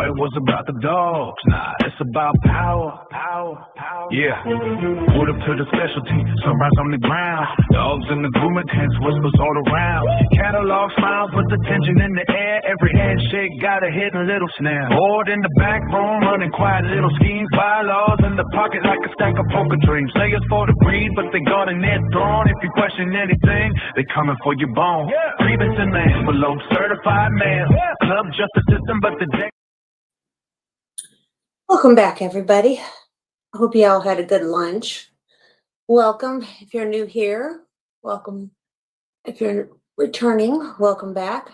thought it was about the dogs. Nah, it's about power. Yeah. Put up to the specialty, sunrise on the ground. Dogs in the grooming tents, whispers all around. Catalog smiles with the tension in the air. Every handshake got a hidden little snare. Bored in the back room, running quiet little schemes. Bylaws in the pocket like a stack of poker dreams. Say it's for the breed, but they guarding their throne. If you question anything, they coming for your bone. Grievance in the envelope, certified mail. Club justice system, but the deck. Welcome back, everybody. I hope you all had a good lunch. Welcome if you're new here. Welcome if you're returning. Welcome back.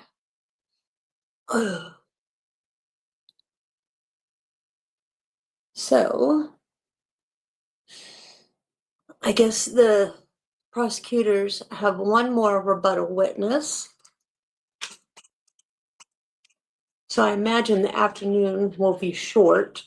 So, I guess the prosecutors have one more rebuttal witness. So I imagine the afternoon will be short.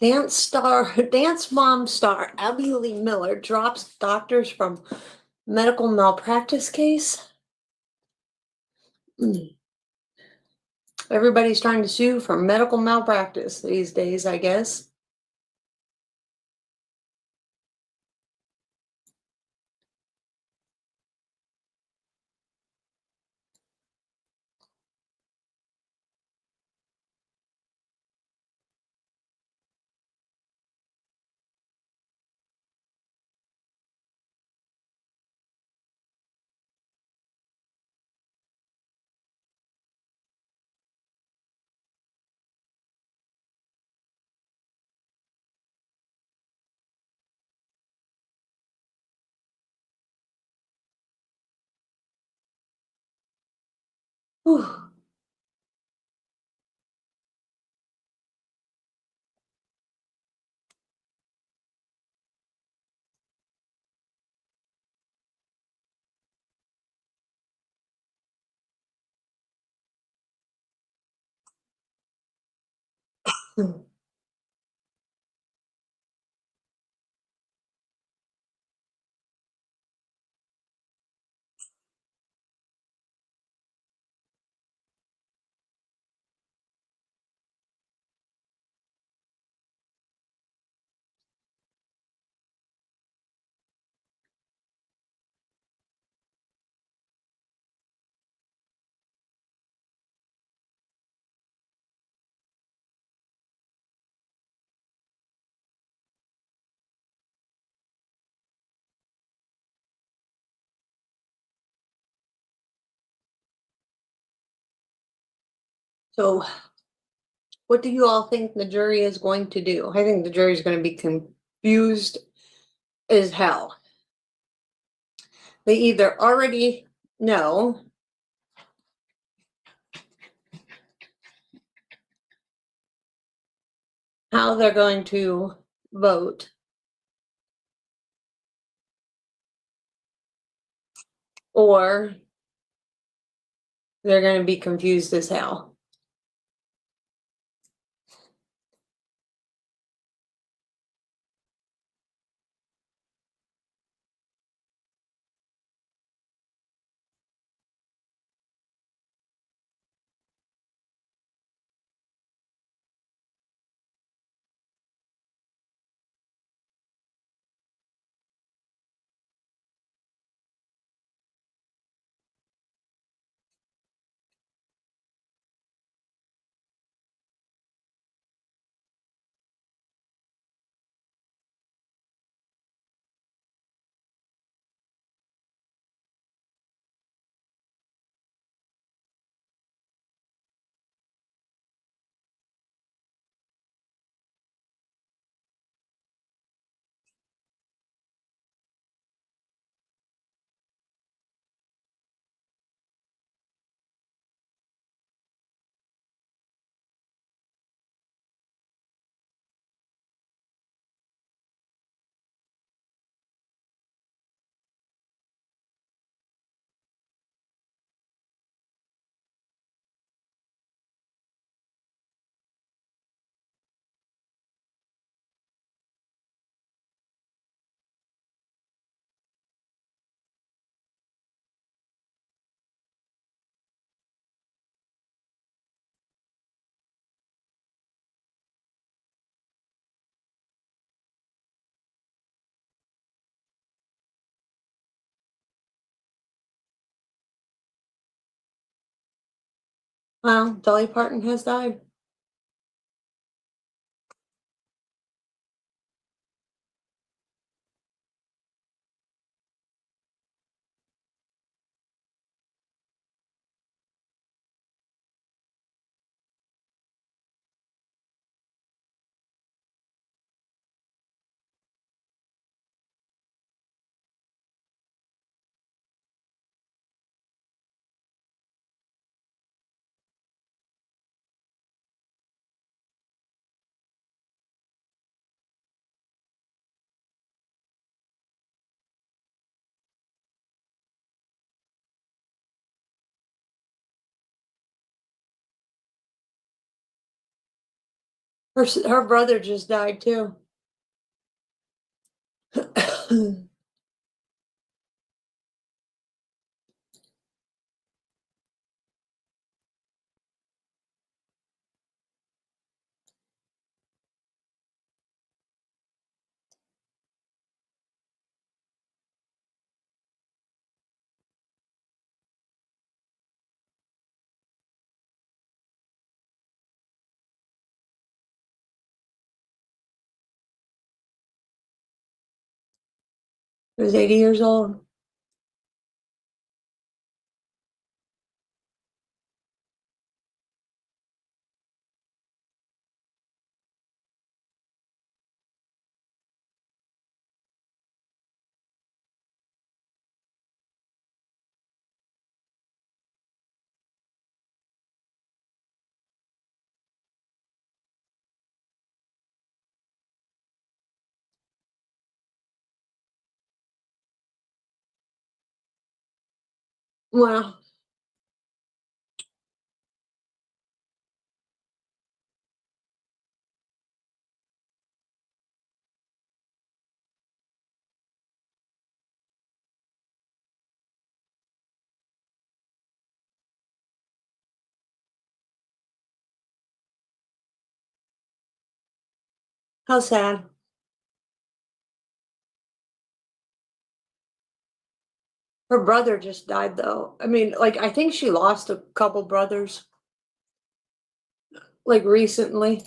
Dance mom star Abby Lee Miller drops doctors from medical malpractice case. Everybody's trying to sue for medical malpractice these days, I guess. Whew. So, what do you all think the jury is going to do? I think the jury is going to be confused as hell. They either already know how they're going to vote, or they're going to be confused as hell. Well, Dolly Parton has died. Her brother just died too. It was 80 years old. Well, how sad. Her brother just died though. I mean, like, I think she lost a couple brothers, like, recently.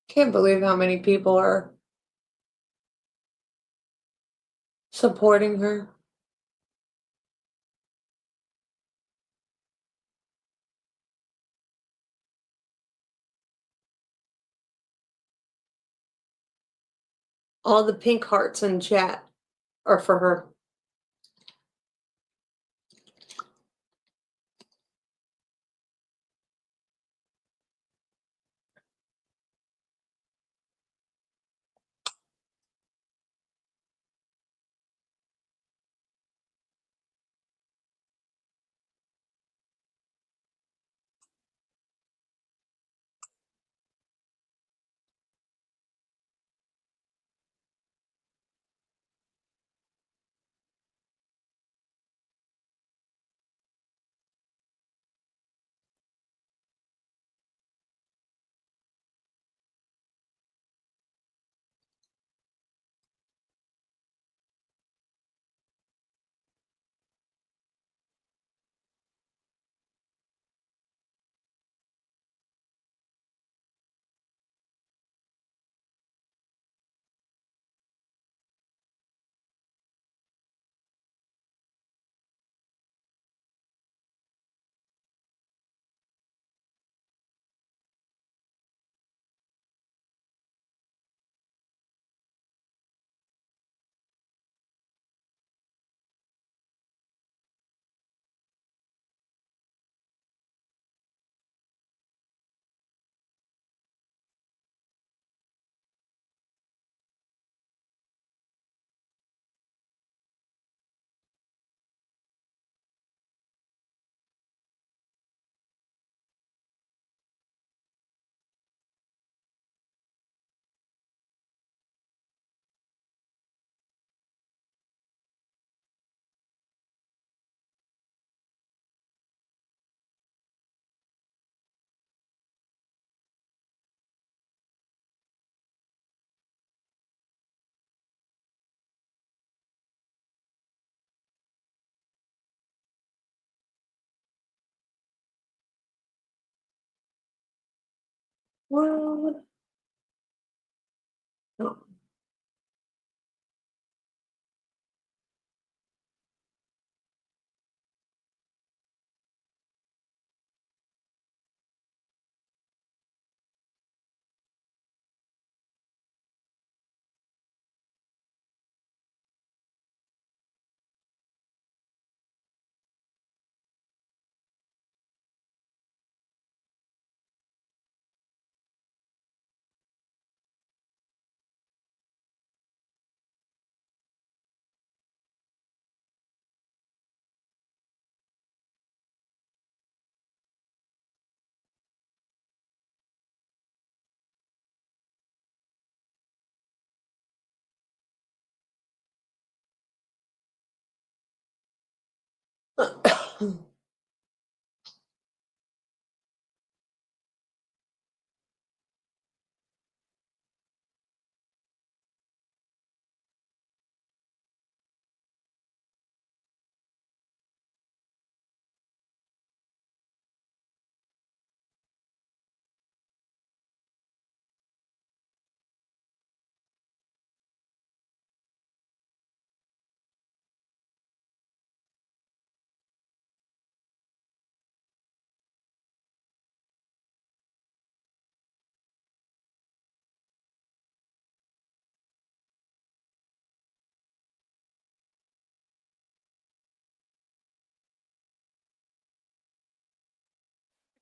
Can't believe how many people are supporting her. All the pink hearts in chat are for her. Well, no.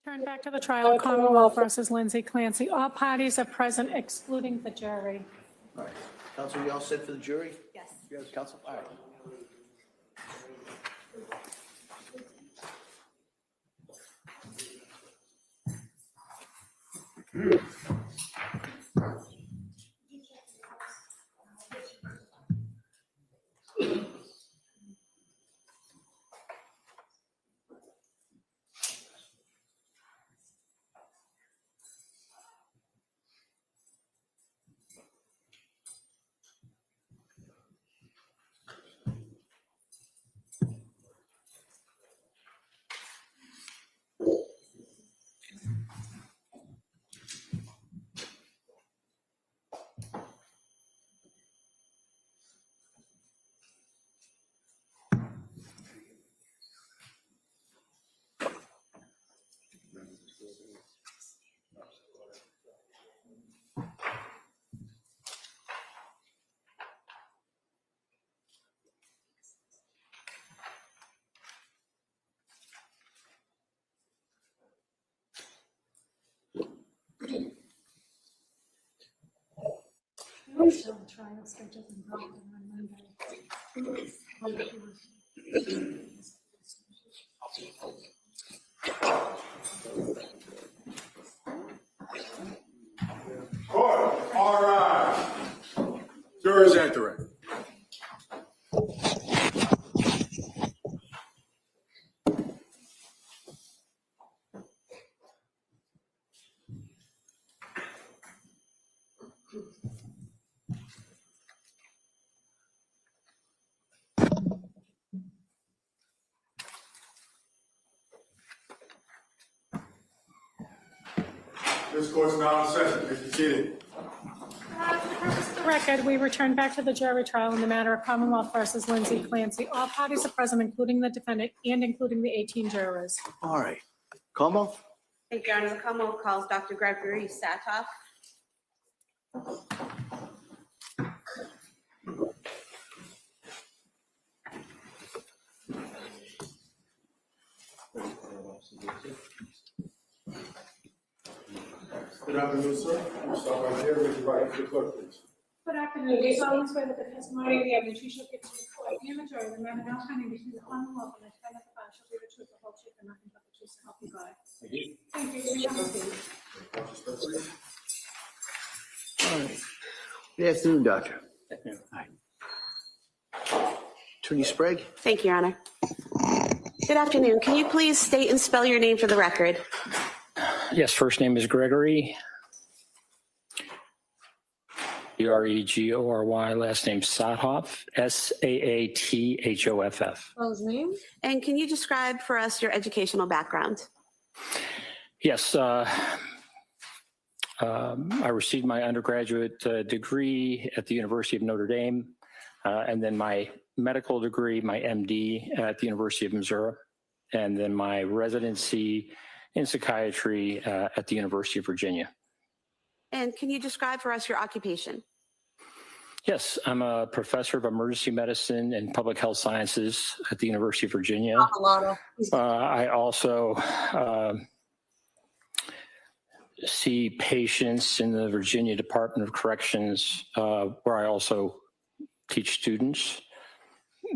Turn back to the trial of Commonwealth versus Lindsay Clancy. All parties are present excluding the jury. All right. Counsel, you all set for the jury? Yes. Yes, counsel? All right. Trial scheduled and brought on Monday. Court, all rise. Jurors entering. This court's now in session. Please be seated. For the record, we return back to the jury trial in the matter of Commonwealth versus Lindsay Clancy. All parties are present, including the defendant and including the 18 jurors. All right. Como? Thank you, Your Honor. The Commonwealth calls Dr. Gregory Saathoff. Good afternoon, sir. We'll stop right there. Raise your right hand to the clerk, please. Good afternoon. We solemnly swear that the testimony of the evidence you shall give to the court and the jury, the matter now pending between the Commonwealth and the defendant of the bar shall be the truth, the whole truth, and nothing but the truth, so help you God. Thank you. Thank you. You may proceed. All right. Good afternoon, doctor. Hi. Attorney Sprague? Thank you, Your Honor. Good afternoon. Can you please state and spell your name for the record? Yes, first name is Gregory, Gregory, last name Saathoff, Saathoff. What was his name? And can you describe for us your educational background? Yes, I received my undergraduate degree at the University of Notre Dame, and then my medical degree, my MD, at the University of Missouri, and then my residency in psychiatry at the University of Virginia. And can you describe for us your occupation? Yes, I'm a professor of emergency medicine and public health sciences at the University of Virginia. I also see patients in the Virginia Department of Corrections, where I also teach students.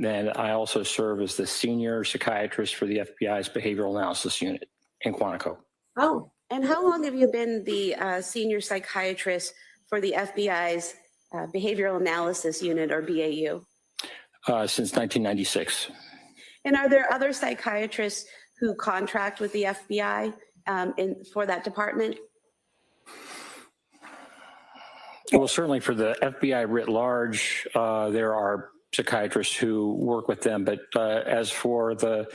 And I also serve as the senior psychiatrist for the FBI's Behavioral Analysis Unit in Quantico. Oh, and how long have you been the senior psychiatrist for the FBI's Behavioral Analysis Unit, or BAU? Since 1996. And are there other psychiatrists who contract with the FBI for that department? Well, certainly for the FBI writ large, there are psychiatrists who work with them. But as for the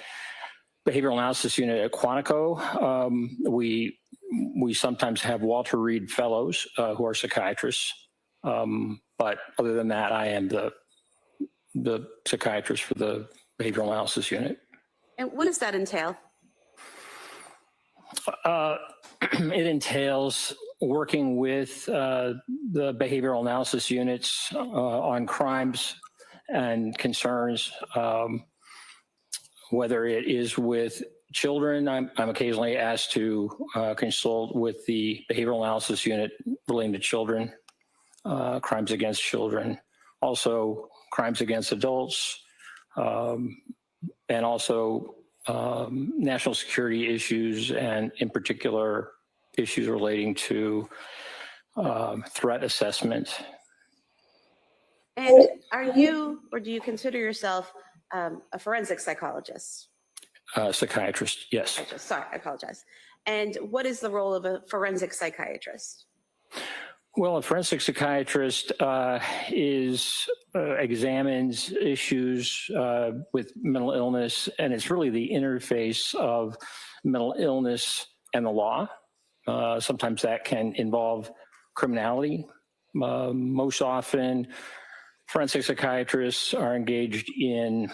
Behavioral Analysis Unit at Quantico, we sometimes have Walter Reed fellows who are psychiatrists. But other than that, I am the psychiatrist for the Behavioral Analysis Unit. And what does that entail? It entails working with the behavioral analysis units on crimes and concerns, whether it is with children. I'm occasionally asked to consult with the behavioral analysis unit relating to children, crimes against children, also crimes against adults, and also national security issues, and in particular issues relating to threat assessment. And are you, or do you consider yourself a forensic psychologist? Psychiatrist, yes. Sorry, I apologize. And what is the role of a forensic psychiatrist? Well, a forensic psychiatrist examines issues with mental illness, and it's really the interface of mental illness and the law. Sometimes that can involve criminality. Most often, forensic psychiatrists are engaged in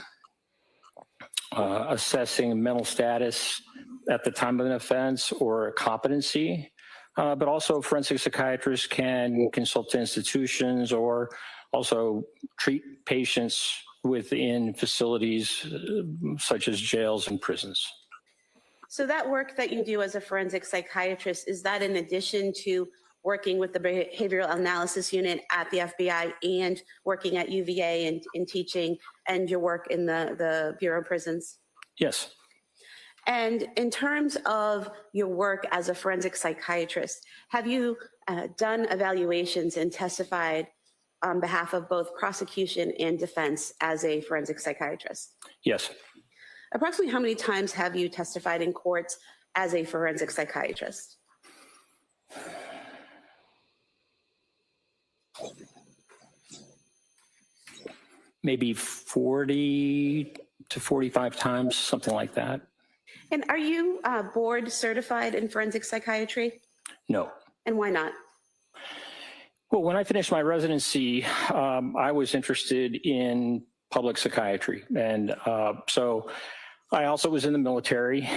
assessing mental status at the time of an offense or competency. But also forensic psychiatrists can consult to institutions or also treat patients within facilities such as jails and prisons. So that work that you do as a forensic psychiatrist, is that in addition to working with the Behavioral Analysis Unit at the FBI and working at UVA and in teaching, and your work in the Bureau of Prisons? Yes. And in terms of your work as a forensic psychiatrist, have you done evaluations and testified on behalf of both prosecution and defense as a forensic psychiatrist? Yes. Approximately how many times have you testified in courts as a forensic psychiatrist? Maybe 40 to 45 times, something like that. And are you board certified in forensic psychiatry? No. And why not? Well, when I finished my residency, I was interested in public psychiatry. And so I also was in the military.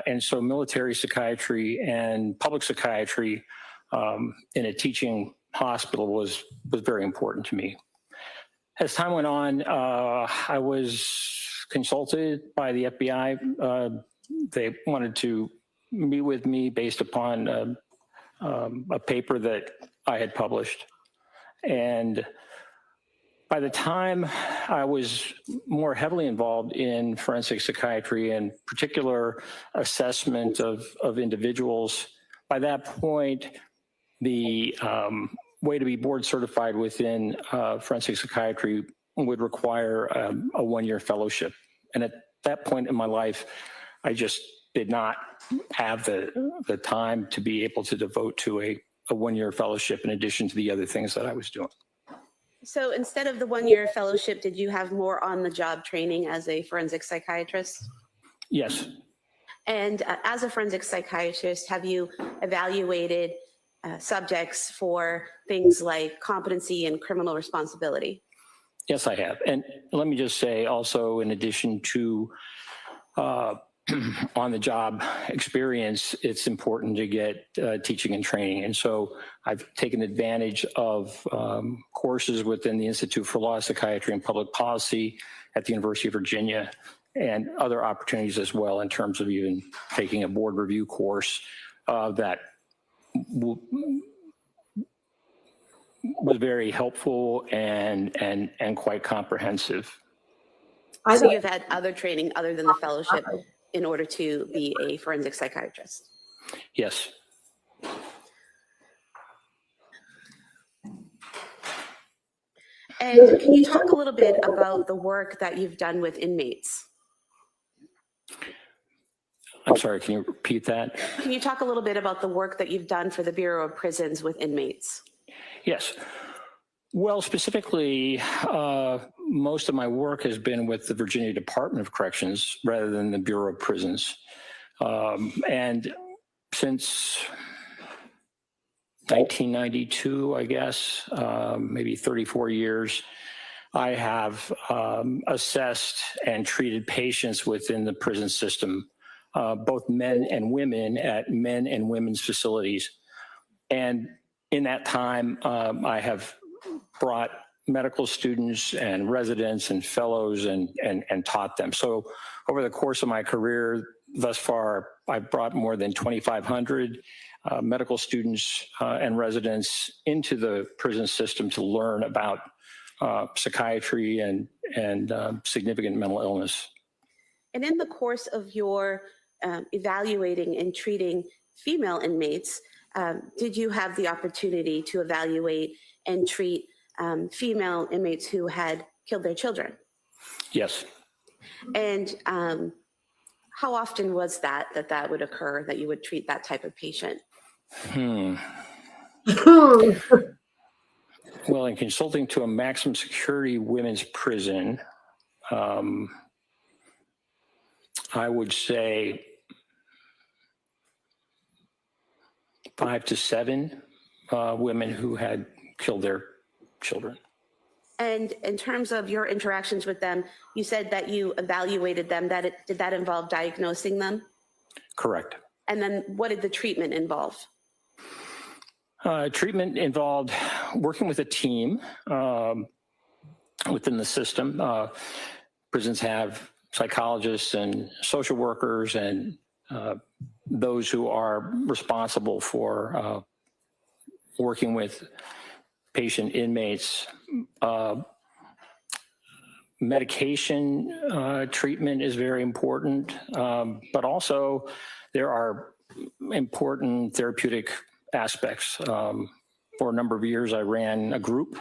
And so military psychiatry and public psychiatry in a teaching hospital was very important to me. As time went on, I was consulted by the FBI. They wanted to meet with me based upon a paper that I had published. And by the time I was more heavily involved in forensic psychiatry and particular assessment of individuals, by that point, the way to be board certified within forensic psychiatry would require a one-year fellowship. And at that point in my life, I just did not have the time to be able to devote to a one-year fellowship in addition to the other things that I was doing. So instead of the one-year fellowship, did you have more on-the-job training as a forensic psychiatrist? Yes. And as a forensic psychiatrist, have you evaluated subjects for things like competency and criminal responsibility? Yes, I have. And let me just say also, in addition to on-the-job experience, it's important to get teaching and training. And so I've taken advantage of courses within the Institute for Law, Psychiatry, and Public Policy at the University of Virginia, and other opportunities as well, in terms of even taking a board review course that was very helpful and quite comprehensive. So you've had other training other than the fellowship in order to be a forensic psychiatrist? Yes. And can you talk a little bit about the work that you've done with inmates? I'm sorry, can you repeat that? Can you talk a little bit about the work that you've done for the Bureau of Prisons with inmates? Yes. Well, specifically, most of my work has been with the Virginia Department of Corrections rather than the Bureau of Prisons. And since 1992, I guess, maybe 34 years, I have assessed and treated patients within the prison system, both men and women at men and women's facilities. And in that time, I have brought medical students and residents and fellows and taught them. So over the course of my career thus far, I've brought more than 2,500 medical students and residents into the prison system to learn about psychiatry and significant mental illness. And in the course of your evaluating and treating female inmates, did you have the opportunity to evaluate and treat female inmates who had killed their children? Yes. And how often was that would occur, that you would treat that type of patient? Well, in consulting to a maximum security women's prison, I would say 5 to 7 women who had killed their children. And in terms of your interactions with them, you said that you evaluated them. Did that involve diagnosing them? Correct. And then what did the treatment involve? Treatment involved working with a team within the system. Prisons have psychologists and social workers and those who are responsible for working with patient inmates. Medication treatment is very important, but also there are important therapeutic aspects. For a number of years, I ran a group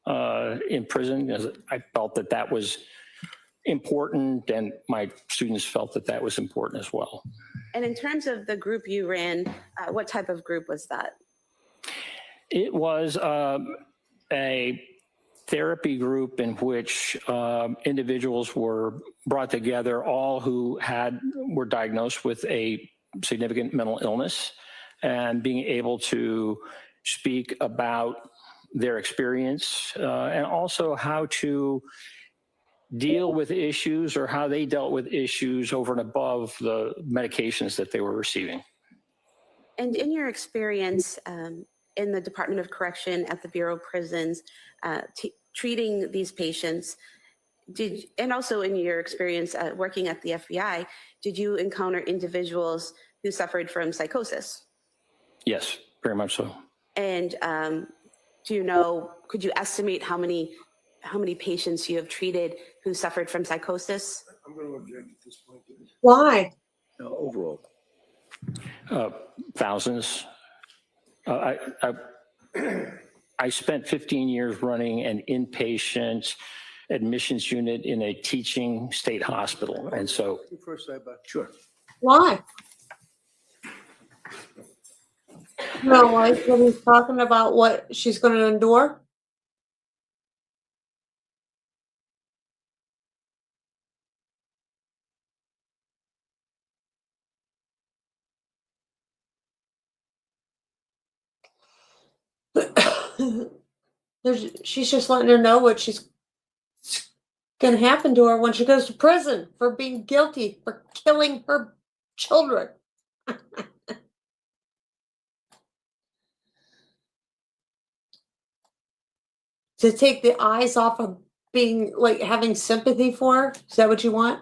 in prison, as I felt that was important, and my students felt that was important as well. And in terms of the group you ran, what type of group was that? It was a therapy group in which individuals were brought together, all who were diagnosed with a significant mental illness, and being able to speak about their experience and also how to deal with issues or how they dealt with issues over and above the medications that they were receiving. And in your experience in the Department of Correction at the Bureau of Prisons, treating these patients, and also in your experience working at the FBI, did you encounter individuals who suffered from psychosis? Yes, very much so. And could you estimate how many patients you have treated who suffered from psychosis? I'm going to object at this point. Why? No, overall. Thousands. I spent 15 years running an inpatient admissions unit in a teaching state hospital. And so. First sidebar. Sure. Why? No, like when he's talking about what she's going to endure. She's just letting her know what she's going to happen to her when she goes to prison for being guilty for killing her children. To take the eyes off of being, like, having sympathy for her? Is that what you want?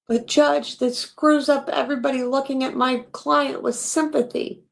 But judge, that screws up everybody looking at my client with sympathy.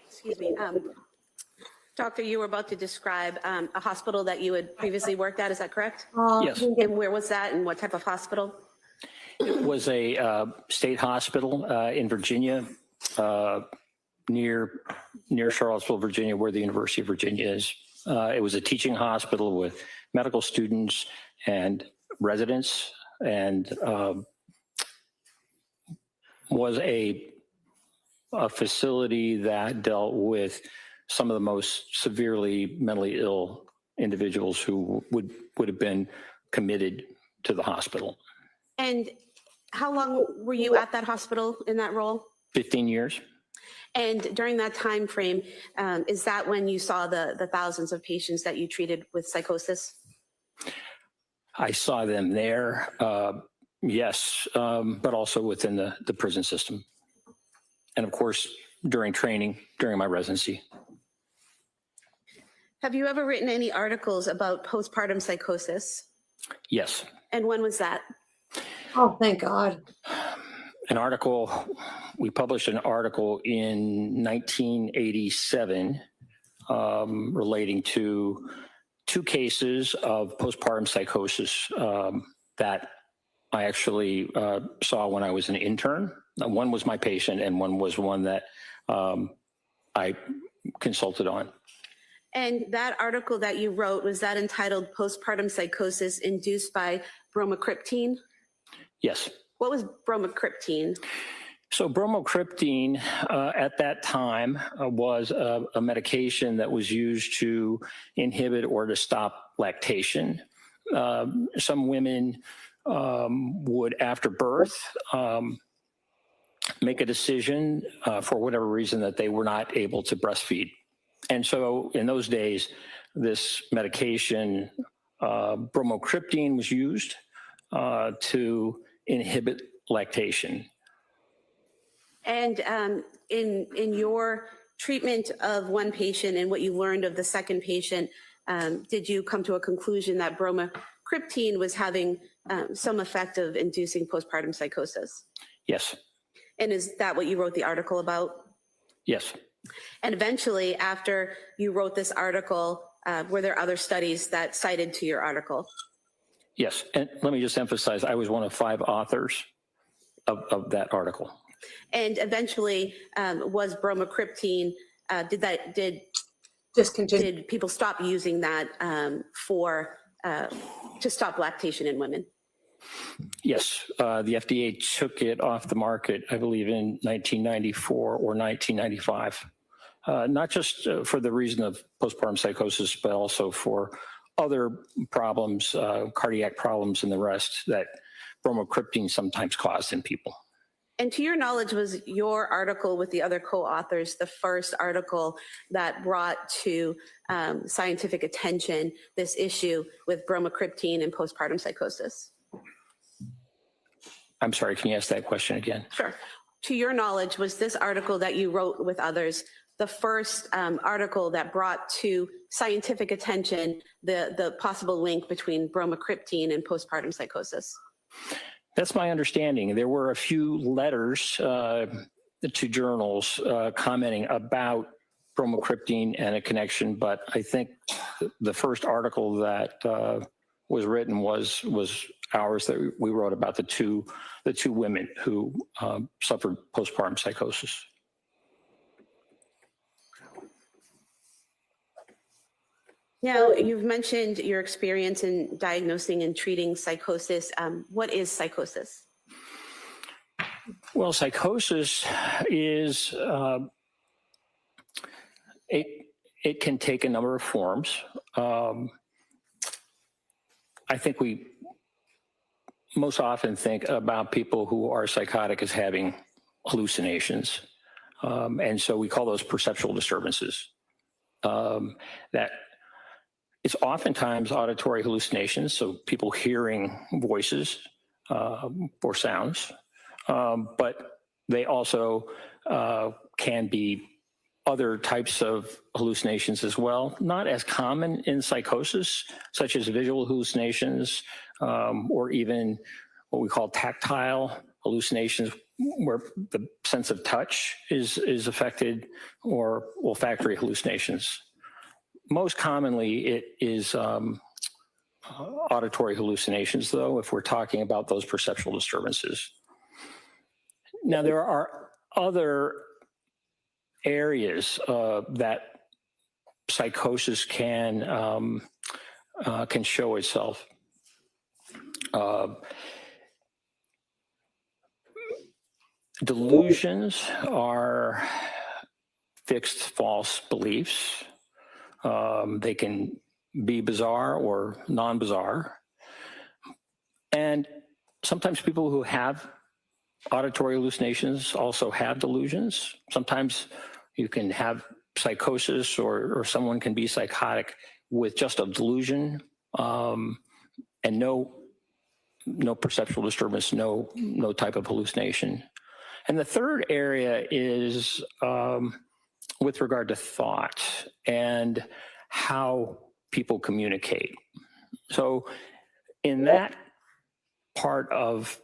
Excuse me. Doctor, you were about to describe a hospital that you had previously worked at, is that correct? Yes. And where was that and what type of hospital? It was a state hospital in Virginia, near Charlottesville, Virginia, where the University of Virginia is. It was a teaching hospital with medical students and residents, and was a facility that dealt with some of the most severely mentally ill individuals who would have been committed to the hospital. And how long were you at that hospital in that role? 15 years. And during that time frame, is that when you saw the thousands of patients that you treated with psychosis? I saw them there, yes, but also within the prison system. And of course, during training, during my residency. Have you ever written any articles about postpartum psychosis? Yes. And when was that? Oh, thank God. An article, we published an article in 1987 relating to 2 cases of postpartum psychosis that I actually saw when I was an intern. One was my patient and one was one that I consulted on. And that article that you wrote, was that entitled Postpartum Psychosis Induced by Bromocriptine? Yes. What was bromocriptine? So bromocriptine at that time was a medication that was used to inhibit or to stop lactation. Some women would, after birth, make a decision for whatever reason that they were not able to breastfeed. And so in those days, this medication, bromocriptine, was used to inhibit lactation. And in your treatment of one patient and what you learned of the second patient, did you come to a conclusion that bromocriptine was having some effect of inducing postpartum psychosis? Yes. And is that what you wrote the article about? Yes. And eventually, after you wrote this article, were there other studies that cited to your article? Yes. And let me just emphasize, I was one of 5 authors of that article. And eventually, was bromocriptine, Discontinue. did people stop using that to stop lactation in women? Yes, the FDA took it off the market, I believe, in 1994 or 1995, not just for the reason of postpartum psychosis, but also for other problems, cardiac problems and the rest that bromocriptine sometimes caused in people. And to your knowledge, was your article with the other co-authors the first article that brought to scientific attention this issue with bromocriptine and postpartum psychosis? I'm sorry, can you ask that question again? Sure. To your knowledge, was this article that you wrote with others the first article that brought to scientific attention the possible link between bromocriptine and postpartum psychosis? That's my understanding. There were a few letters to journals commenting about bromocriptine and a connection, but I think the first article that was written was ours that we wrote about the two women who suffered postpartum psychosis. Now, you've mentioned your experience in diagnosing and treating psychosis. What is psychosis? Well, psychosis is, it can take a number of forms. I think we most often think about people who are psychotic as having hallucinations. And so we call those perceptual disturbances. That it's oftentimes auditory hallucinations, so people hearing voices or sounds, but they also can be other types of hallucinations as well, not as common in psychosis, such as visual hallucinations, or even what we call tactile hallucinations, where the sense of touch is affected, or olfactory hallucinations. Most commonly, it is auditory hallucinations, though, if we're talking about those perceptual disturbances. Now, there are other areas that psychosis can show itself. Delusions are fixed false beliefs. They can be bizarre or non-bizarre. And sometimes people who have auditory hallucinations also have delusions. Sometimes you can have psychosis, or someone can be psychotic with just a delusion and no perceptual disturbance, no type of hallucination. And the third area is with regard to thought and how people communicate. So in that part of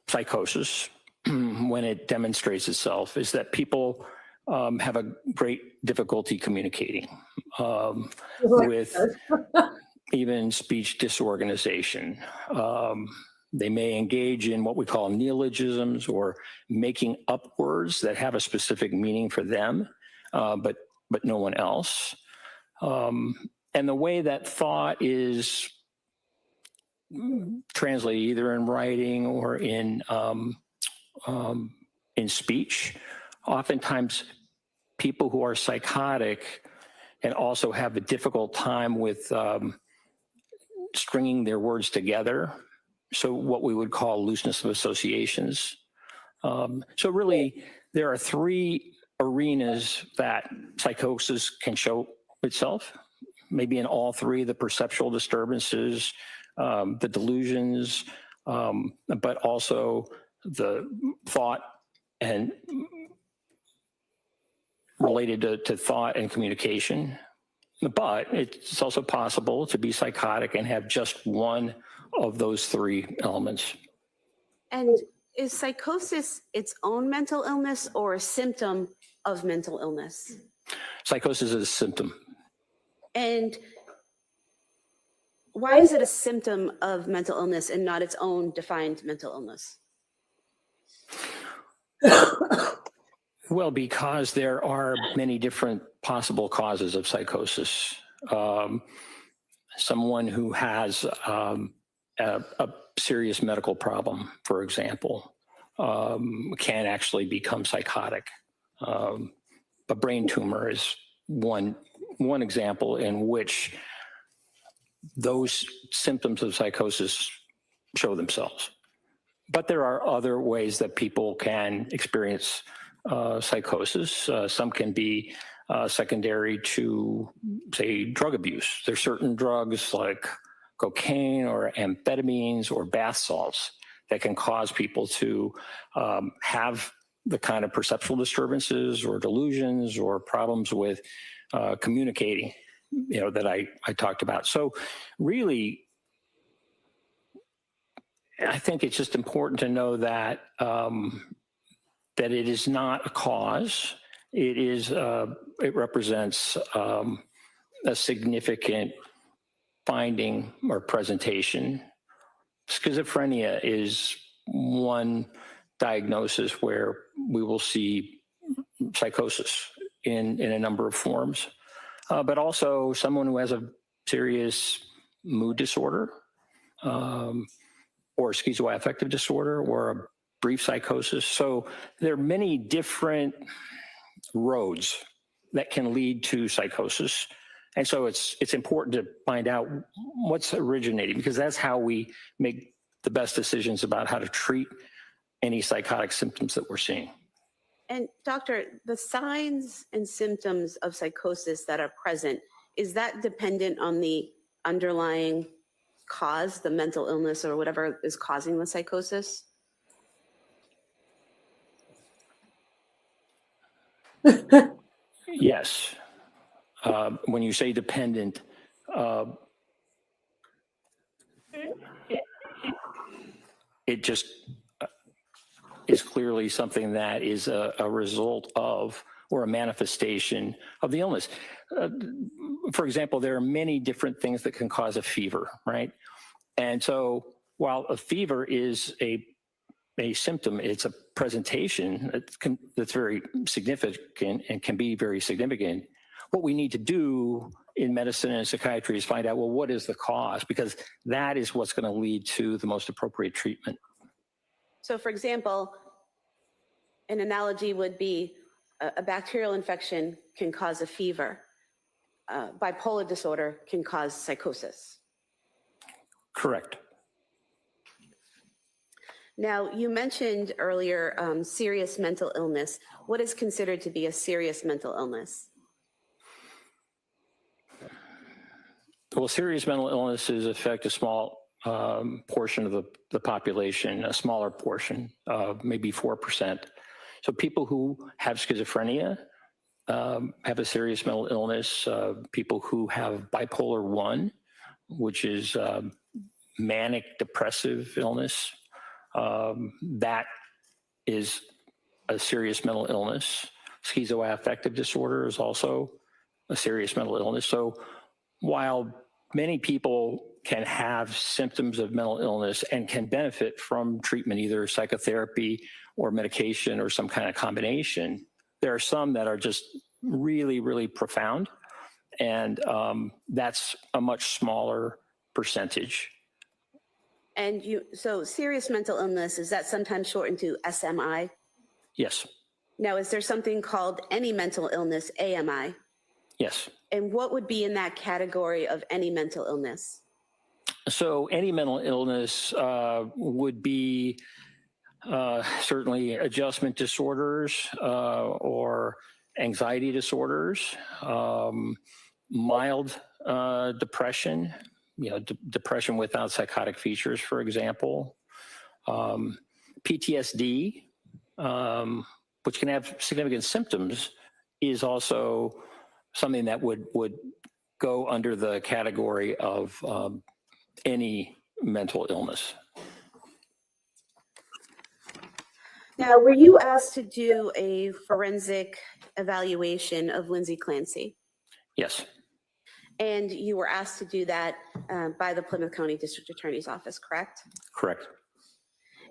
psychosis, when it demonstrates itself, is that people have a great difficulty communicating with even speech disorganization. They may engage in what we call neologisms, or making up words that have a specific meaning for them, but no one else. And the way that thought is translated either in writing or in speech, oftentimes people who are psychotic and also have a difficult time with stringing their words together. So what we would call looseness of associations. So really, there are three arenas that psychosis can show itself, maybe in all three: the perceptual disturbances, the delusions, but also the thought and related to thought and communication. But it's also possible to be psychotic and have just one of those three elements. And Is psychosis its own mental illness or a symptom of mental illness? Psychosis is a symptom. And why is it a symptom of mental illness and not its own defined mental illness? Well, because there are many different possible causes of psychosis. Someone who has a serious medical problem, for example, can actually become psychotic. A brain tumor is one example in which those symptoms of psychosis show themselves. But there are other ways that people can experience psychosis. Some can be secondary to, say, drug abuse. There's certain drugs like cocaine or amphetamines or bath salts that can cause people to have the kind of perceptual disturbances or delusions or problems with communicating, that I talked about. So really, I think it's just important to know that that it is not a cause. It represents a significant finding or presentation. Schizophrenia is one diagnosis where we will see psychosis in a number of forms, but also someone who has a serious mood disorder or schizoaffective disorder or a brief psychosis. So there are many different roads that can lead to psychosis. And so it's important to find out what's originating, because that's how we make the best decisions about how to treat any psychotic symptoms that we're seeing. And doctor, the signs and symptoms of psychosis that are present, is that dependent on the underlying cause, the mental illness or whatever is causing the psychosis? Yes. When you say dependent, it just is clearly something that is a result of or a manifestation of the illness. For example, there are many different things that can cause a fever, right? And so while a fever is a symptom, it's a presentation that's very significant and can be very significant. What we need to do in medicine and psychiatry is find out, well, what is the cause? Because that is what's going to lead to the most appropriate treatment. So for example, an analogy would be a bacterial infection can cause a fever. Bipolar disorder can cause psychosis. Correct. Now, you mentioned earlier serious mental illness. What is considered to be a serious mental illness? Well, serious mental illnesses affect a small portion of the population, a smaller portion, maybe 4%. So people who have schizophrenia have a serious mental illness. People who have bipolar 1, which is manic depressive illness, that is a serious mental illness. Schizoaffective disorder is also a serious mental illness. So while many people can have symptoms of mental illness and can benefit from treatment, either psychotherapy or medication or some kind of combination, there are some that are just really, really profound. And that's a much smaller percentage. And so serious mental illness, is that sometimes shortened to SMI? Yes. Now, is there something called any mental illness, AMI? Yes. And what would be in that category of any mental illness? So any mental illness would be certainly adjustment disorders or anxiety disorders, mild depression, depression without psychotic features, for example, PTSD, which can have significant symptoms, is also something that would go under the category of any mental illness. Now, were you asked to do a forensic evaluation of Lindsay Clancy? Yes, And you were asked to do that by the Plymouth County District Attorney's Office, correct? correct.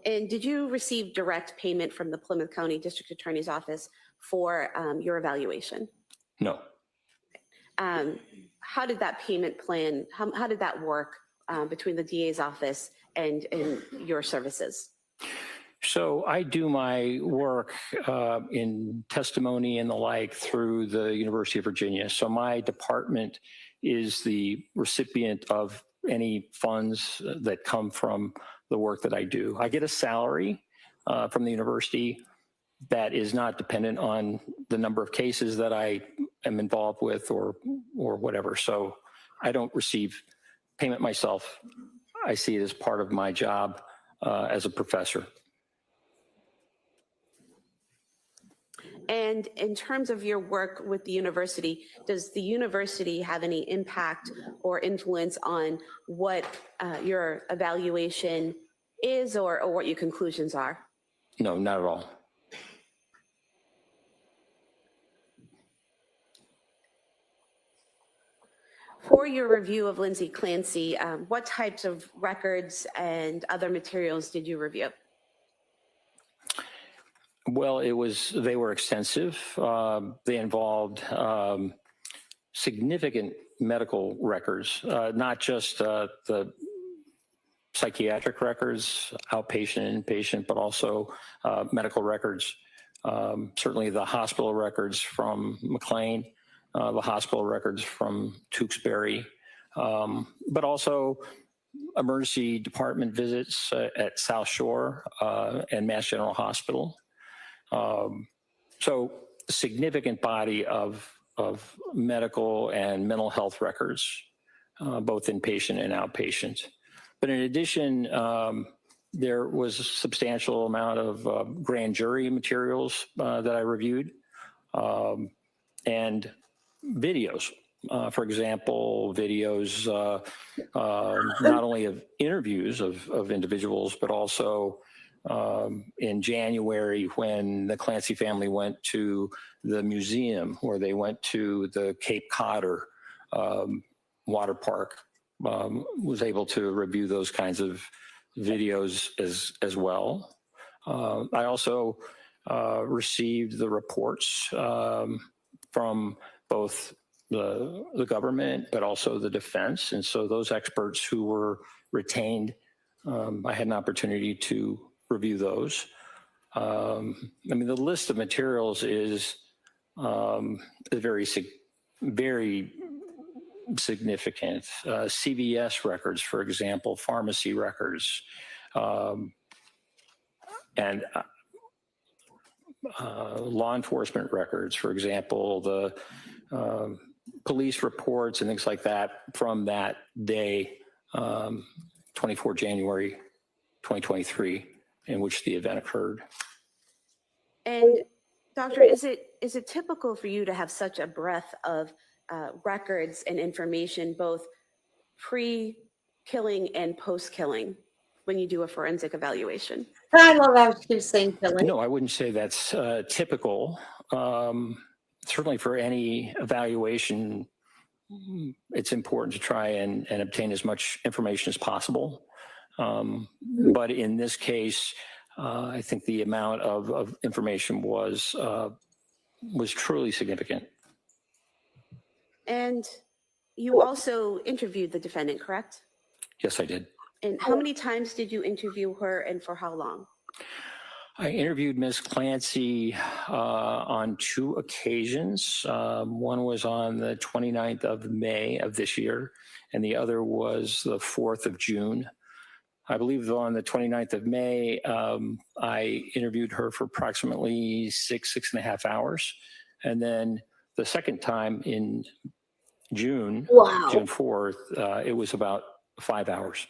And did you receive direct payment from the Plymouth County District Attorney's Office for your evaluation? No. How did that payment plan, how did that work between the DA's office and your services? So I do my work in testimony and the like through the University of Virginia. So my department is the recipient of any funds that come from the work that I do. I get a salary from the university that is not dependent on the number of cases that I am involved with or whatever. So I don't receive payment myself. I see it as part of my job as a professor. And in terms of your work with the university, does the university have any impact or influence on what your evaluation is or what your conclusions are? No, not at all. For your review of Lindsay Clancy, what types of records and other materials did you review? Well, they were extensive. They involved significant medical records, not just the psychiatric records, outpatient, inpatient, but also medical records. Certainly the hospital records from McLean, the hospital records from Tewksbury, but also emergency department visits at South Shore and Mass General Hospital. So a significant body of medical and mental health records, both inpatient and outpatient. But in addition, there was a substantial amount of grand jury materials that I reviewed, and videos. For example, videos not only of interviews of individuals, but also in January when the Clancy family went to the museum, or they went to the Cape Codder water park, was able to review those kinds of videos as well. I also received the reports from both the government, but also the defense. And so those experts who were retained, I had an opportunity to review those. I mean, the list of materials is very significant. CVS records, for example, pharmacy records, and law enforcement records, for example, the police reports and things like that from that day, 24 January 2023, in which the event occurred. And Doctor, is it typical for you to have such a breadth of records and information, both pre-killing and post-killing, when you do a forensic evaluation? I love how she's saying killing. No, I wouldn't say that's typical. Certainly for any evaluation, it's important to try and obtain as much information as possible. But in this case, I think the amount of information was truly significant. And you also interviewed the defendant, correct? Yes, I did. And how many times did you interview her, and for how long? I interviewed Ms. Clancy on 2 occasions. One was on the 29th of May of this year, and the other was the 4th of June. I believe on the 29th of May, I interviewed her for approximately 6.5 hours. And then the second time in June, Wow. June 4th, it was about 5 hours.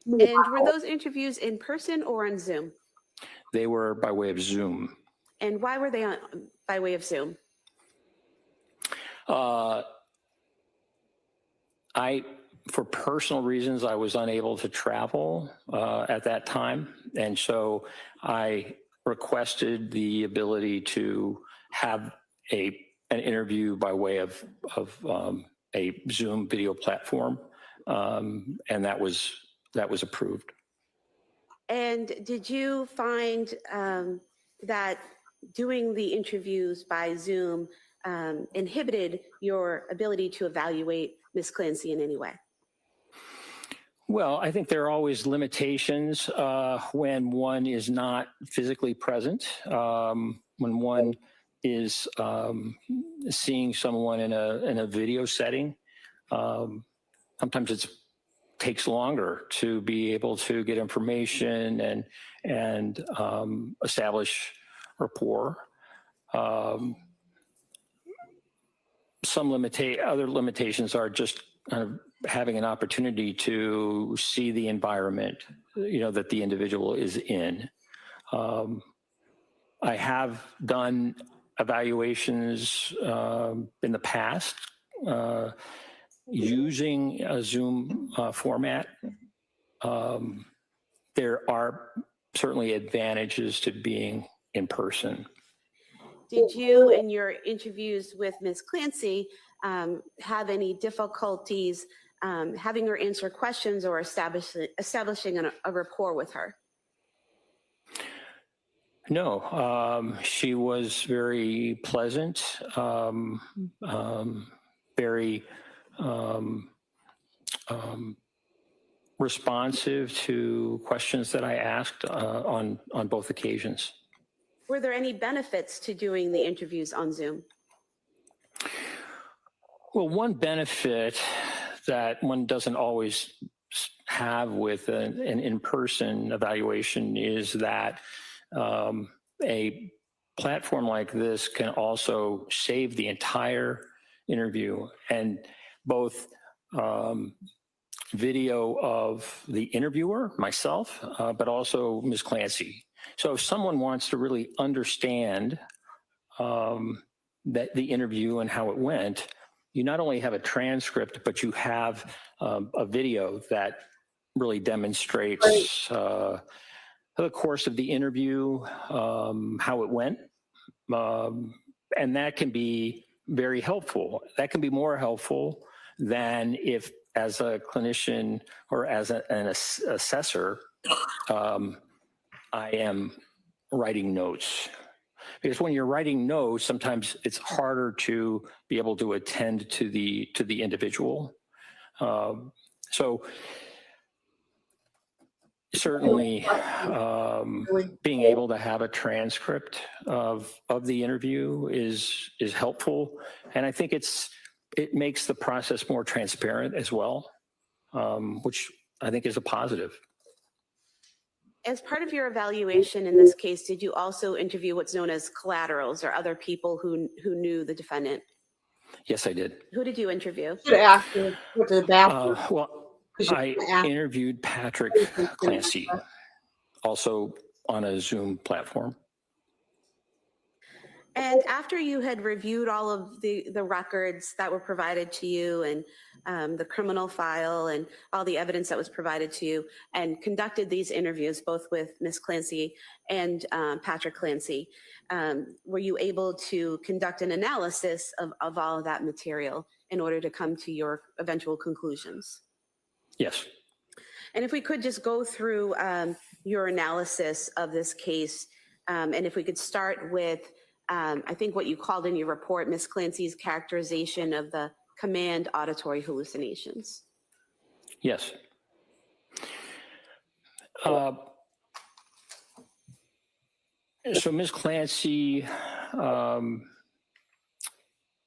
And were those interviews in person or on Zoom? They were by way of Zoom. And why were they by way of Zoom? For personal reasons, I was unable to travel at that time. And so I requested the ability to have an interview by way of a Zoom video platform, and that was approved. And did you find that doing the interviews by Zoom inhibited your ability to evaluate Ms. Clancy in any way? Well, I think there are always limitations when one is not physically present, when one is seeing someone in a video setting. Sometimes it takes longer to be able to get information and establish rapport. Other limitations are just kind of having an opportunity to see the environment, that the individual is in. I have done evaluations in the past using a Zoom format. There are certainly advantages to being in person. Did you, in your interviews with Ms. Clancy, have any difficulties having her answer questions or establishing a rapport with her? No, she was very pleasant, very responsive to questions that I asked on both occasions. Were there any benefits to doing the interviews on Zoom? Well, one benefit that one doesn't always have with an in-person evaluation is that a platform like this can also save the entire interview, and both video of the interviewer, myself, but also Ms. Clancy. So if someone wants to really understand that the interview and how it went, you not only have a transcript, but you have a video that really demonstrates the course of the interview, how it went, and that can be very helpful. That can be more helpful than if, as a clinician or as an assessor, I am writing notes. Because when you're writing notes, sometimes it's harder to be able to attend to the individual. So certainly being able to have a transcript of the interview is helpful, and I think it makes the process more transparent as well, which I think is a positive. As part of your evaluation in this case, did you also interview what's known as collaterals or other people who knew the defendant? Yes, I did. Who did you interview? Should ask you what the bathroom. Well, I interviewed Patrick Clancy, also on a Zoom platform. And after you had reviewed all of the records that were provided to you and the criminal file and all the evidence that was provided to you and conducted these interviews, both with Ms. Clancy and Patrick Clancy, were you able to conduct an analysis of all of that material in order to come to your eventual conclusions? Yes. And if we could just go through your analysis of this case, and if we could start with I think what you called in your report, Ms. Clancy's characterization of the command auditory hallucinations. Yes. So Ms. Clancy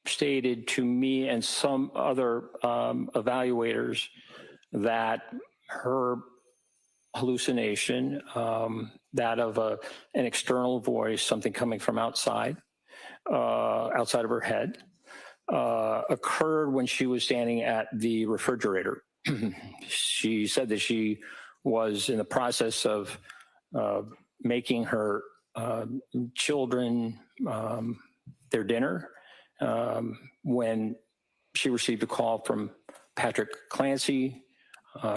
stated to me and some other evaluators that her hallucination, that of an external voice, something coming from outside of her head, occurred when she was standing at the refrigerator. She said that she was in the process of making her children their dinner when she received a call from Patrick Clancy,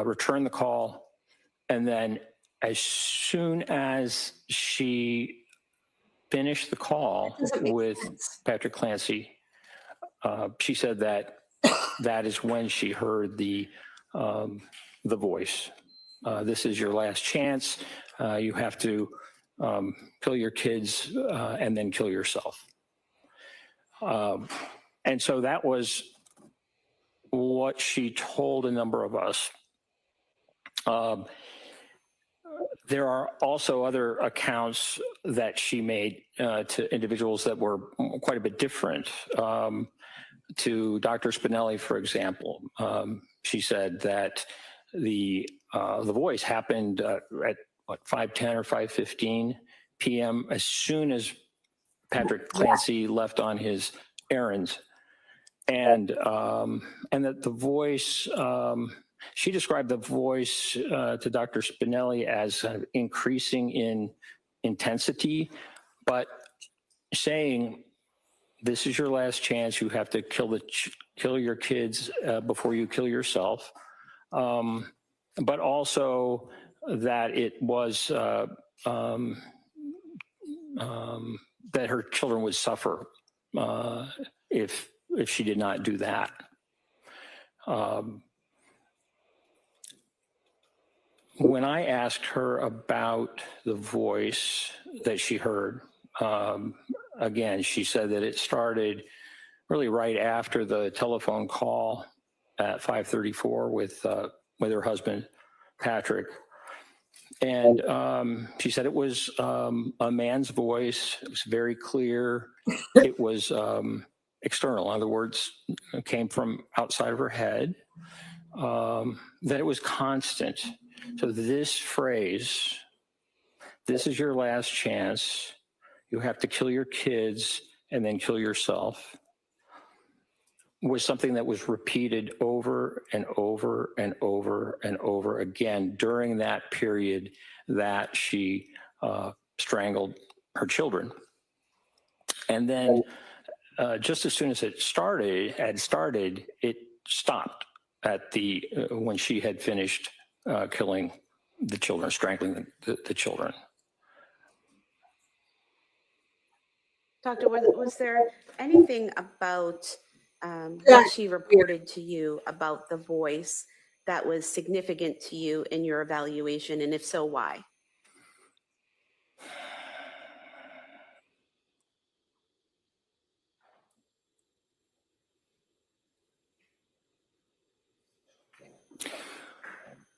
returned the call, and then as soon as she finished the call Doesn't make with sense. Patrick Clancy, she said that that is when she heard the voice. This is your last chance. You have to kill your kids and then kill yourself. And so that was what she told a number of us. There are also other accounts that she made to individuals that were quite a bit different. To Dr. Spinelli, for example, she said that the voice happened at what, 5:10 or 5:15 p.m. as soon as Patrick Clancy left on his errands, and that the voice. She described the voice to Dr. Spinelli as increasing in intensity, but saying, "This is your last chance. You have to kill your kids before you kill yourself." But also that it was that her children would suffer if she did not do that. When I asked her about the voice that she heard, again, she said that it started really right after the telephone call at 5:34 with her husband, Patrick. And she said it was a man's voice. It was very clear. It was external. In other words, it came from outside of her head. That it was constant. So this phrase, "This is your last chance. You have to kill your kids and then kill yourself," was something that was repeated over and over and over and over again during that period that she strangled her children. And then just as soon as it started, it stopped at when she had finished killing the children, strangling the children. Doctor, was there anything about what she reported to you about the voice that was significant to you in your evaluation, and if so, why?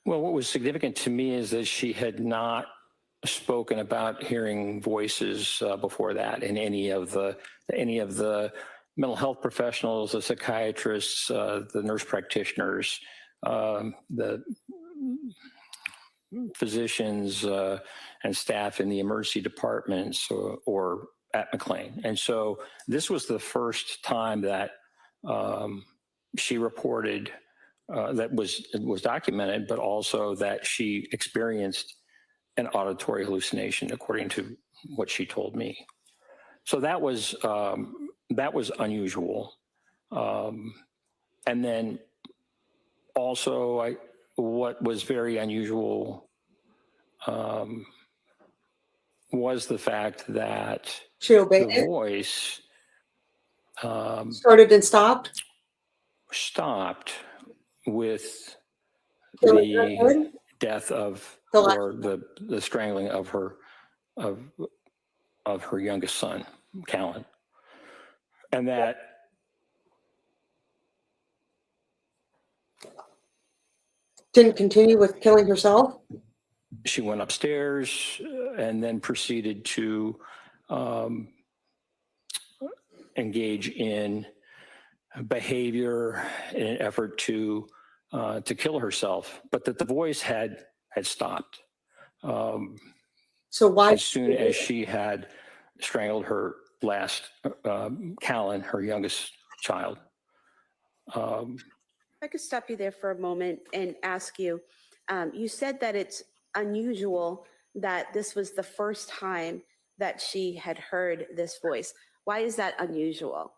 Well, what was significant to me is that she had not spoken about hearing voices before that in any of the mental health professionals, the psychiatrists, the nurse practitioners, the physicians and staff in the emergency departments or at McLean. And so this was the first time that she reported that was documented, but also that she experienced an auditory hallucination, according to what she told me. So that was unusual. And then also, what was very unusual was the fact that She obeyed the it? voice Started and stopped? stopped with Killing her the husband? death of, The last or the strangling of her youngest son, Callan, and that Didn't continue with killing herself? she went upstairs and then proceeded to engage in behavior in an effort to kill herself, but that the voice had stopped So why? as soon as she had strangled her last Callan, her youngest child. If I could stop you there for a moment and ask you, you said that it's unusual that this was the first time that she had heard this voice. Why is that unusual?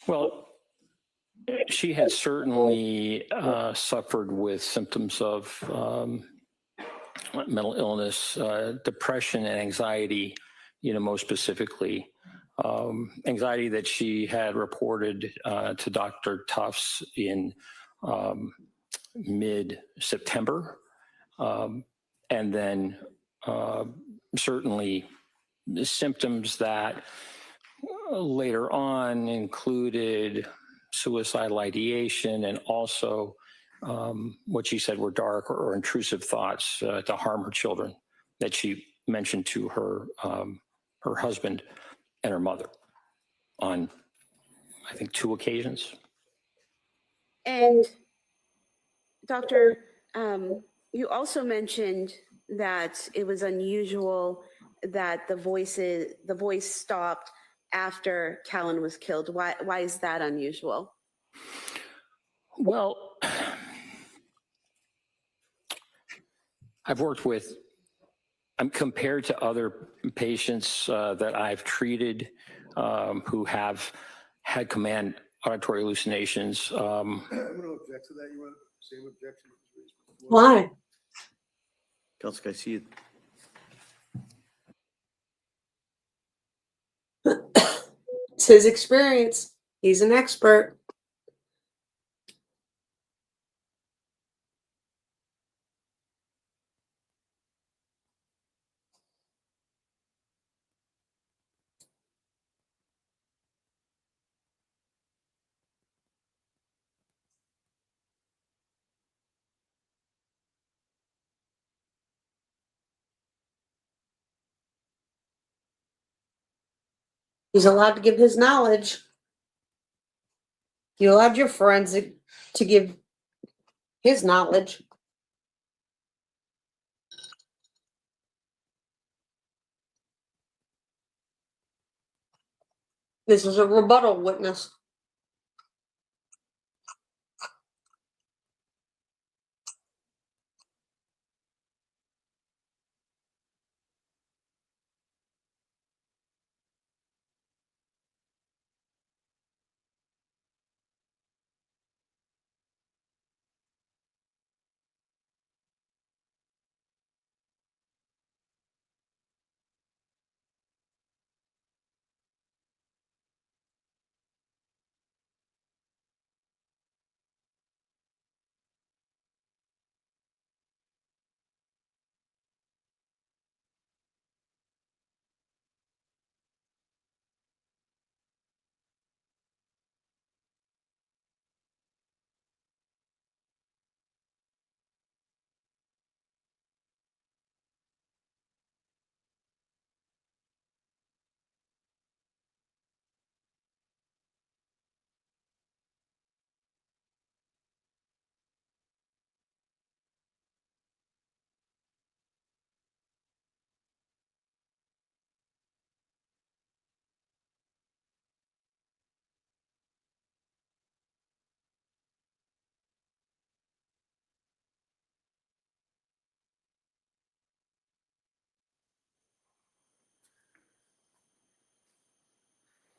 Well, she had certainly suffered with symptoms of mental illness, depression and anxiety, most specifically. Anxiety that she had reported to Dr. Tufts in mid-September. And then certainly the symptoms that later on included suicidal ideation and also what she said were dark or intrusive thoughts to harm her children that she mentioned to her husband and her mother on, I think, 2 occasions. And Doctor, you also mentioned that it was unusual that the voice stopped after Callan was killed. Why is that unusual? Well, I've worked with, compared to other patients that I've treated who have had command auditory hallucinations. I'm going to object to that. You want the same objection? Why? Council, I see it. It's his experience. He's an expert. He's allowed to give his knowledge. You allowed your forensic to give his knowledge. This is a rebuttal witness.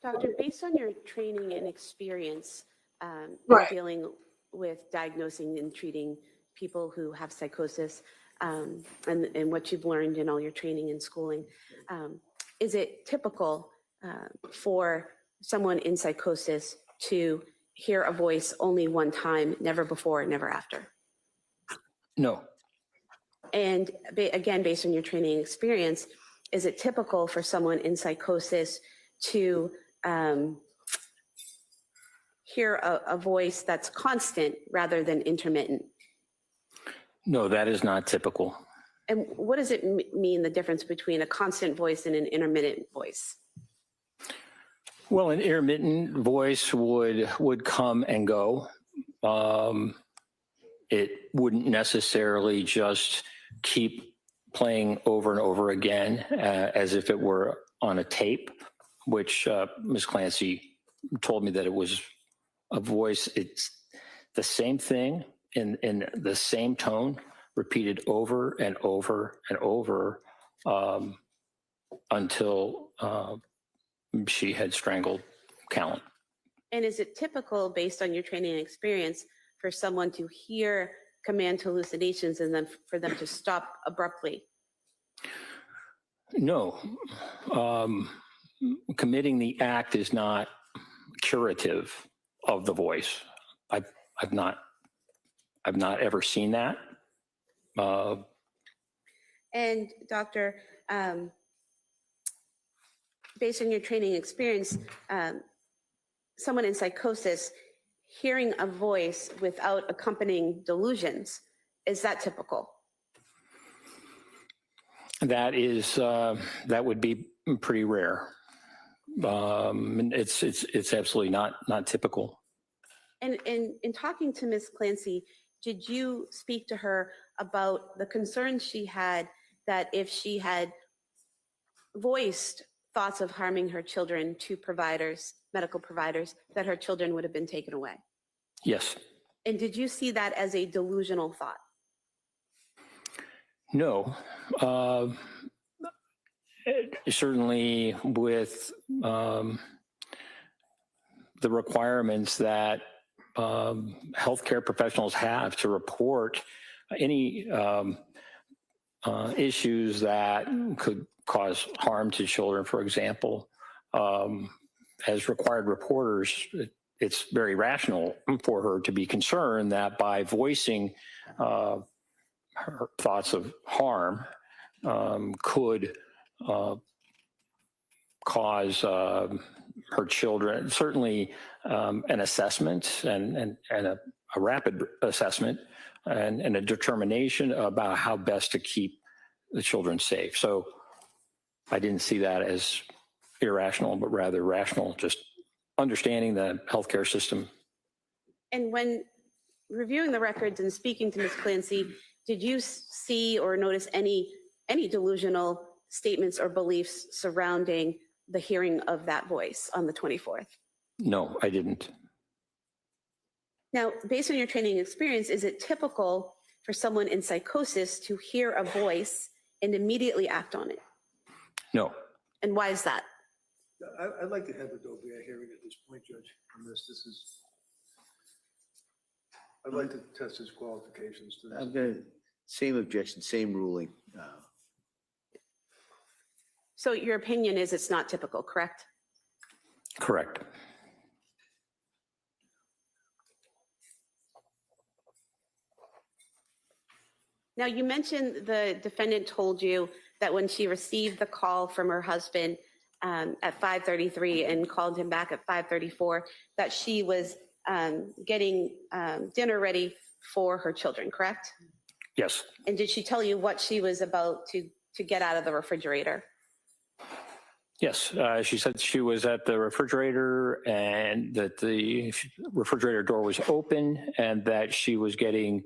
Doctor, based on your training and experience in Right. dealing with diagnosing and treating people who have psychosis, and what you've learned in all your training and schooling, is it typical for someone in psychosis to hear a voice only one time, never before, never after? No. And again, based on your training and experience, is it typical for someone in psychosis to hear a voice that's constant rather than intermittent? No, that is not typical. And what does it mean, the difference between a constant voice and an intermittent voice? Well, an intermittent voice would come and go. It wouldn't necessarily just keep playing over and over again as if it were on a tape, which Ms. Clancy told me that it was a voice. It's the same thing in the same tone, repeated over and over and over until she had strangled Callan. And is it typical, based on your training and experience, for someone to hear command hallucinations and then for them to stop abruptly? No. Committing the act is not curative of the voice. I've not ever seen that. And doctor, based on your training experience, someone in psychosis hearing a voice without accompanying delusions, is that typical? That would be pretty rare. It's absolutely not typical. And in talking to Ms. Clancy, did you speak to her about the concerns she had that if she had voiced thoughts of harming her children to providers, medical providers, that her children would have been taken away? Yes. And did you see that as a delusional thought? No. Certainly with the requirements that healthcare professionals have to report any issues that could cause harm to children, for example, as required reporters, it's very rational for her to be concerned that by voicing her thoughts of harm could cause her children, certainly an assessment and a rapid assessment and a determination about how best to keep the children safe. So I didn't see that as irrational, but rather rational, just understanding the healthcare system. And when reviewing the records and speaking to Ms. Clancy, did you see or notice any delusional statements or beliefs surrounding the hearing of that voice on the 24th? No, I didn't. Now, based on your training experience, is it typical for someone in psychosis to hear a voice and immediately act on it? No. And why is that? I'd like to have a Dolby hearing at this point, Judge, on this. I'd like to test his qualifications to this. I'm going to, same objection, same ruling. So your opinion is it's not typical, correct? Correct. Now, you mentioned the defendant told you that when she received the call from her husband at 5:33 and called him back at 5:34, that she was getting dinner ready for her children, correct? Yes. And did she tell you what she was about to get out of the refrigerator? Yes. She said she was at the refrigerator and that the refrigerator door was open and that she was getting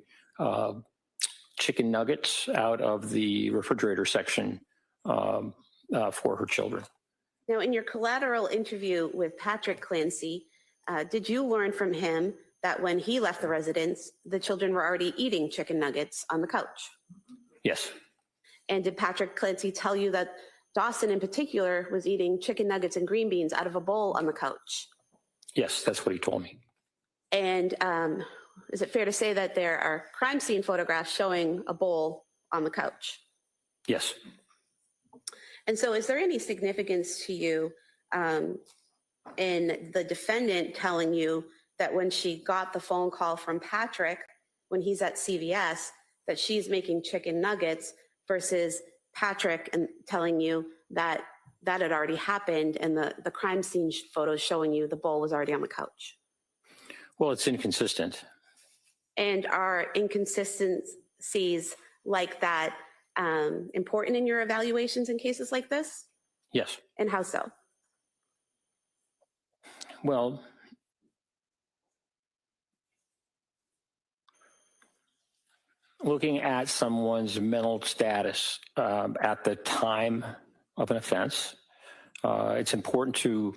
chicken nuggets out of the refrigerator section for her children. Now, in your collateral interview with Patrick Clancy, did you learn from him that when he left the residence, the children were already eating chicken nuggets on the couch? Yes. And did Patrick Clancy tell you that Dawson in particular was eating chicken nuggets and green beans out of a bowl on the couch? Yes, that's what he told me. And is it fair to say that there are crime scene photographs showing a bowl on the couch? Yes. And so is there any significance to you in the defendant telling you that when she got the phone call from Patrick, when he's at CVS, that she's making chicken nuggets versus Patrick and telling you that that had already happened and the crime scene photos showing you the bowl was already on the couch? Well, it's inconsistent. And are inconsistencies like that important in your evaluations in cases like this? Yes. And how so? Well, looking at someone's mental status at the time of an offense, it's important to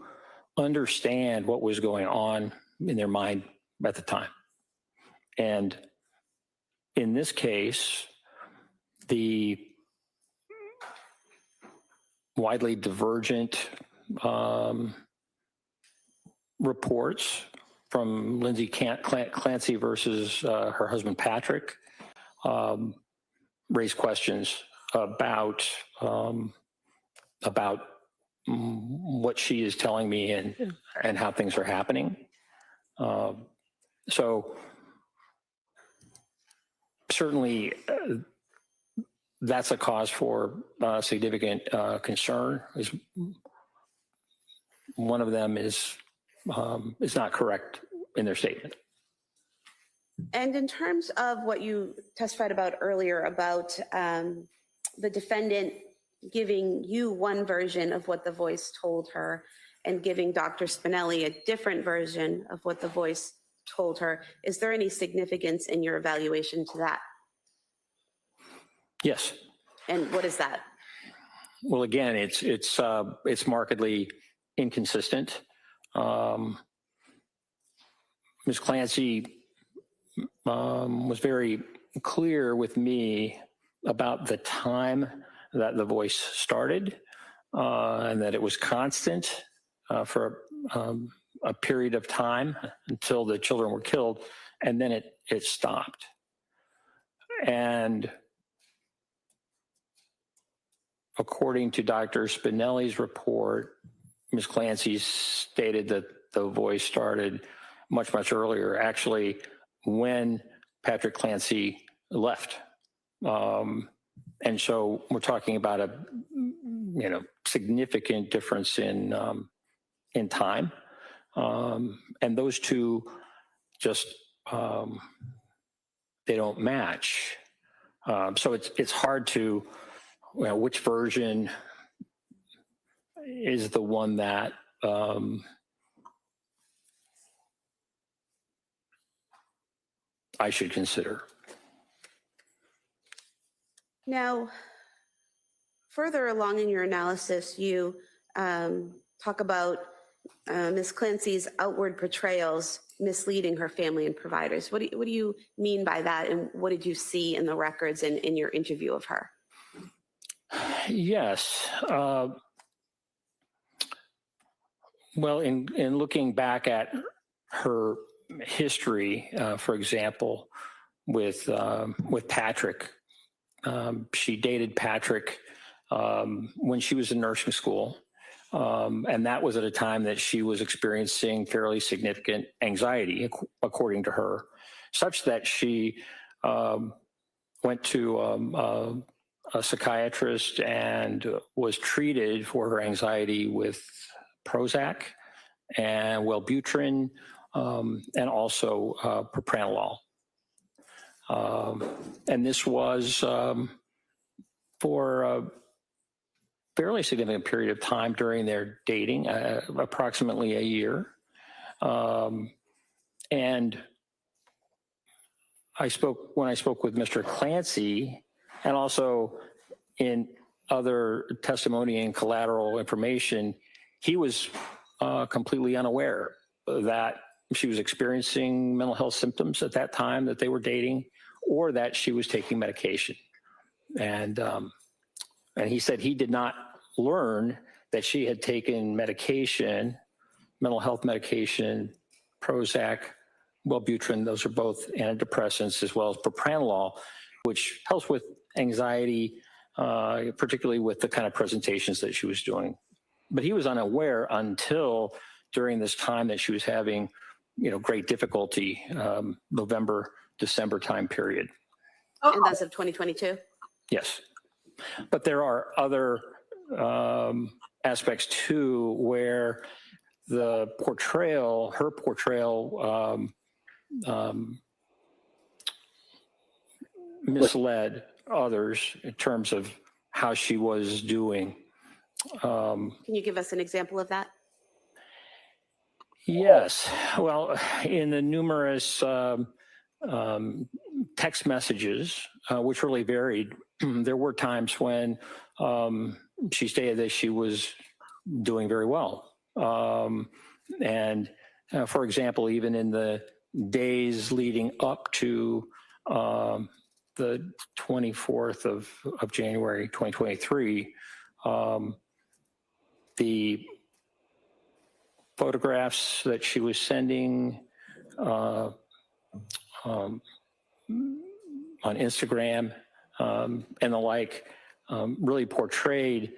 understand what was going on in their mind at the time. And in this case, the widely divergent reports from Lindsay Clancy versus her husband Patrick raise questions about what she is telling me and how things are happening. So certainly that's a cause for significant concern. One of them is not correct in their statement. And in terms of what you testified about earlier about the defendant giving you one version of what the voice told her and giving Dr. Spinelli a different version of what the voice told her, is there any significance in your evaluation to that? Yes. And what is that? Well, again, it's markedly inconsistent. Ms. Clancy was very clear with me about the time that the voice started and that it was constant for a period of time until the children were killed, and then it stopped. And according to Dr. Spinelli's report, Ms. Clancy stated that the voice started much, much earlier, actually, when Patrick Clancy left. And so we're talking about a significant difference in time. And those two just, they don't match. So it's hard to, which version is the one that I should consider. Now, further along in your analysis, you talk about Ms. Clancy's outward portrayals misleading her family and providers. What do you mean by that, and what did you see in the records and in your interview of her? Yes. Well, in looking back at her history, for example, with Patrick, she dated Patrick when she was in nursing school, and that was at a time that she was experiencing fairly significant anxiety, according to her, such that she went to a psychiatrist and was treated for her anxiety with Prozac and Wellbutrin, and also propranolol. And this was for a fairly significant period of time during their dating, approximately a year. And when I spoke with Mr. Clancy, and also in other testimony and collateral information, he was completely unaware that she was experiencing mental health symptoms at that time that they were dating, or that she was taking medication. And he said he did not learn that she had taken medication, mental health medication, Prozac, Wellbutrin, those are both antidepressants, as well as propranolol, which helps with anxiety, particularly with the kind of presentations that she was doing. But he was unaware until during this time that she was having, great difficulty, November, December time period. And that's of 2022? Yes. But there are other aspects too, where her portrayal misled others in terms of how she was doing. Can you give us an example of that? Yes. Well, in the numerous text messages, which really varied, there were times when she stated that she was doing very well. And for example, even in the days leading up to the 24th of January 2023, the photographs that she was sending Instagram and the like really portrayed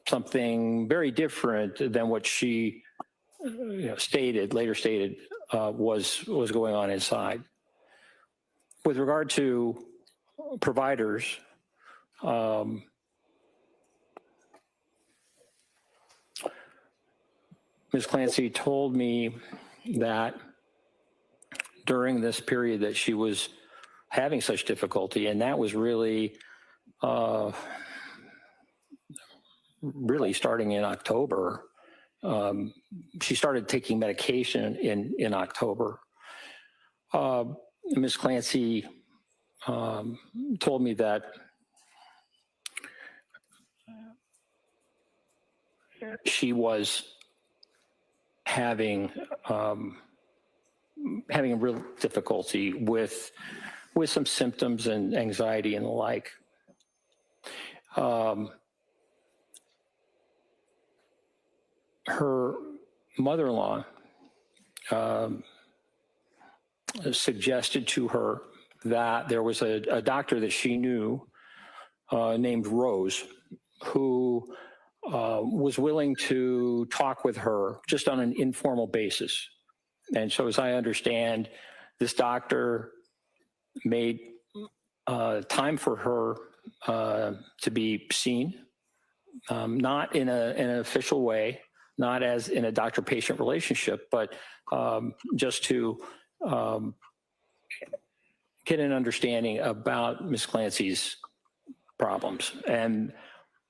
something very different than what she later stated was going on inside. With regard to providers, Ms. Clancy told me that during this period that she was having such difficulty, and that was really starting in October. She started taking medication in October. Ms. Clancy told me that she was having real difficulty with some symptoms and anxiety and the like. Her mother-in-law suggested to her that there was a doctor that she knew named Rose who was willing to talk with her just on an informal basis. And so as I understand, this doctor made time for her to be seen, not in an official way, not as in a doctor-patient relationship, but just to get an understanding about Ms. Clancy's problems. And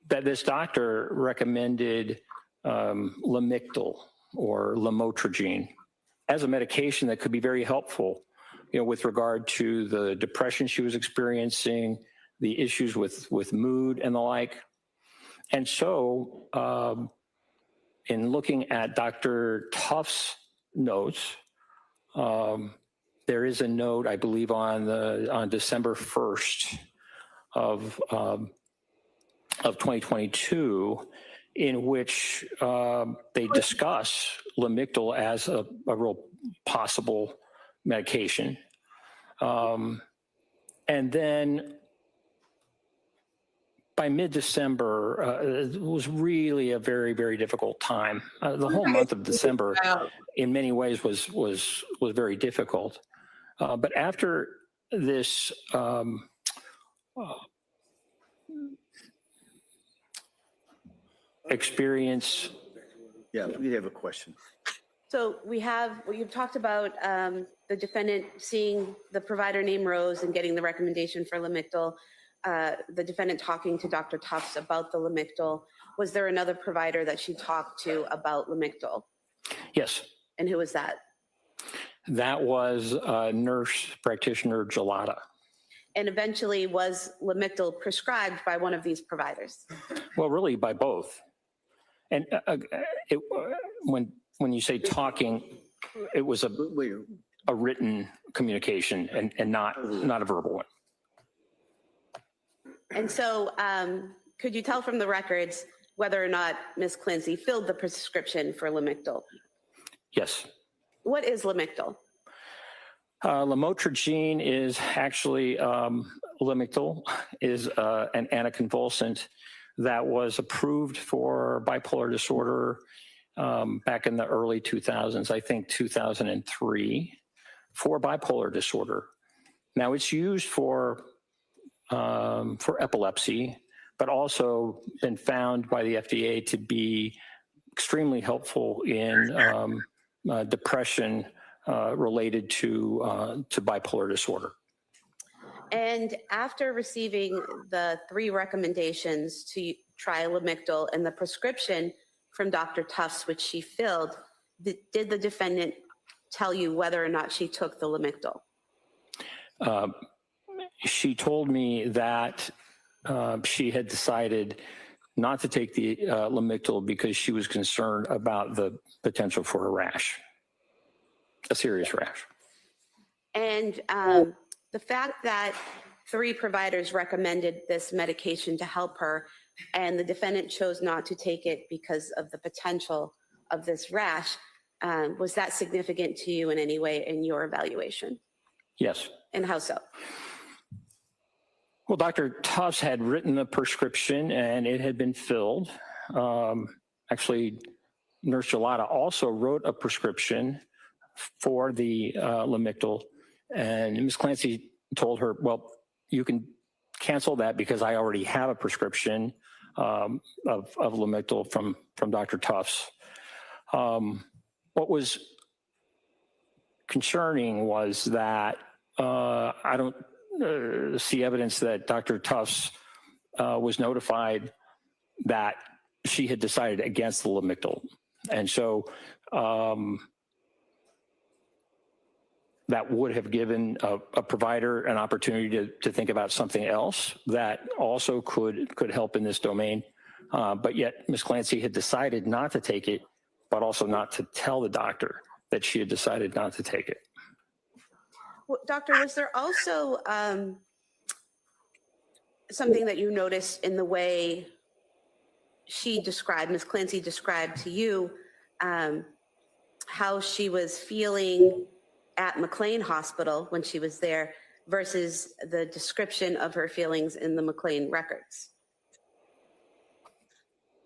that this doctor recommended Lamictal or lamotrigine as a medication that could be very helpful, with regard to the depression she was experiencing, the issues with mood and the like. And so in looking at Dr. Tuff's notes, there is a note, I believe, on December 1st of 2022, in which they discuss Lamictal as a real possible medication. And then by mid-December, it was really a very, very difficult time. The whole month of December, in many ways, was very difficult. But after this experience. Yeah, we have a question. So you've talked about the defendant seeing the provider named Rose and getting the recommendation for Lamictal, the defendant talking to Dr. Tufts about the Lamictal. Was there another provider that she talked to about Lamictal? Yes. And who was that? That was nurse practitioner Gelada. And eventually was Lamictal prescribed by one of these providers? Well, really by both. And when you say talking, it was a written communication and not a verbal one. And so could you tell from the records whether or not Ms. Clancy filled the prescription for Lamictal? Yes. What is Lamictal? Lamotrigine is actually, Lamictal is an anticonvulsant that was approved for bipolar disorder back in the early 2000s, I think 2003, for bipolar disorder. Now it's used for epilepsy, but also been found by the FDA to be extremely helpful in depression related to bipolar disorder. And after receiving the 3 recommendations to try Lamictal and the prescription from Dr. Tufts, which she filled, did the defendant tell you whether or not she took the Lamictal? She told me that she had decided not to take the Lamictal because she was concerned about the potential for a rash, a serious rash. And the fact that 3 providers recommended this medication to help her and the defendant chose not to take it because of the potential of this rash, was that significant to you in any way in your evaluation? Yes. And how so? Well, Dr. Tufts had written a prescription and it had been filled. Actually, Nurse Gelada also wrote a prescription for the Lamictal, and Ms. Clancy told her, well, you can cancel that because I already have a prescription of Lamictal from Dr. Tufts. What was concerning was that I don't see evidence that Dr. Tufts was notified that she had decided against the Lamictal. And so that would have given a provider an opportunity to think about something else that also could help in this domain. But yet Ms. Clancy had decided not to take it, but also not to tell the doctor that she had decided not to take it. Well, doctor, was there also something that you noticed in the way she described, Ms. Clancy described to you, how she was feeling at McLean Hospital when she was there versus the description of her feelings in the McLean records?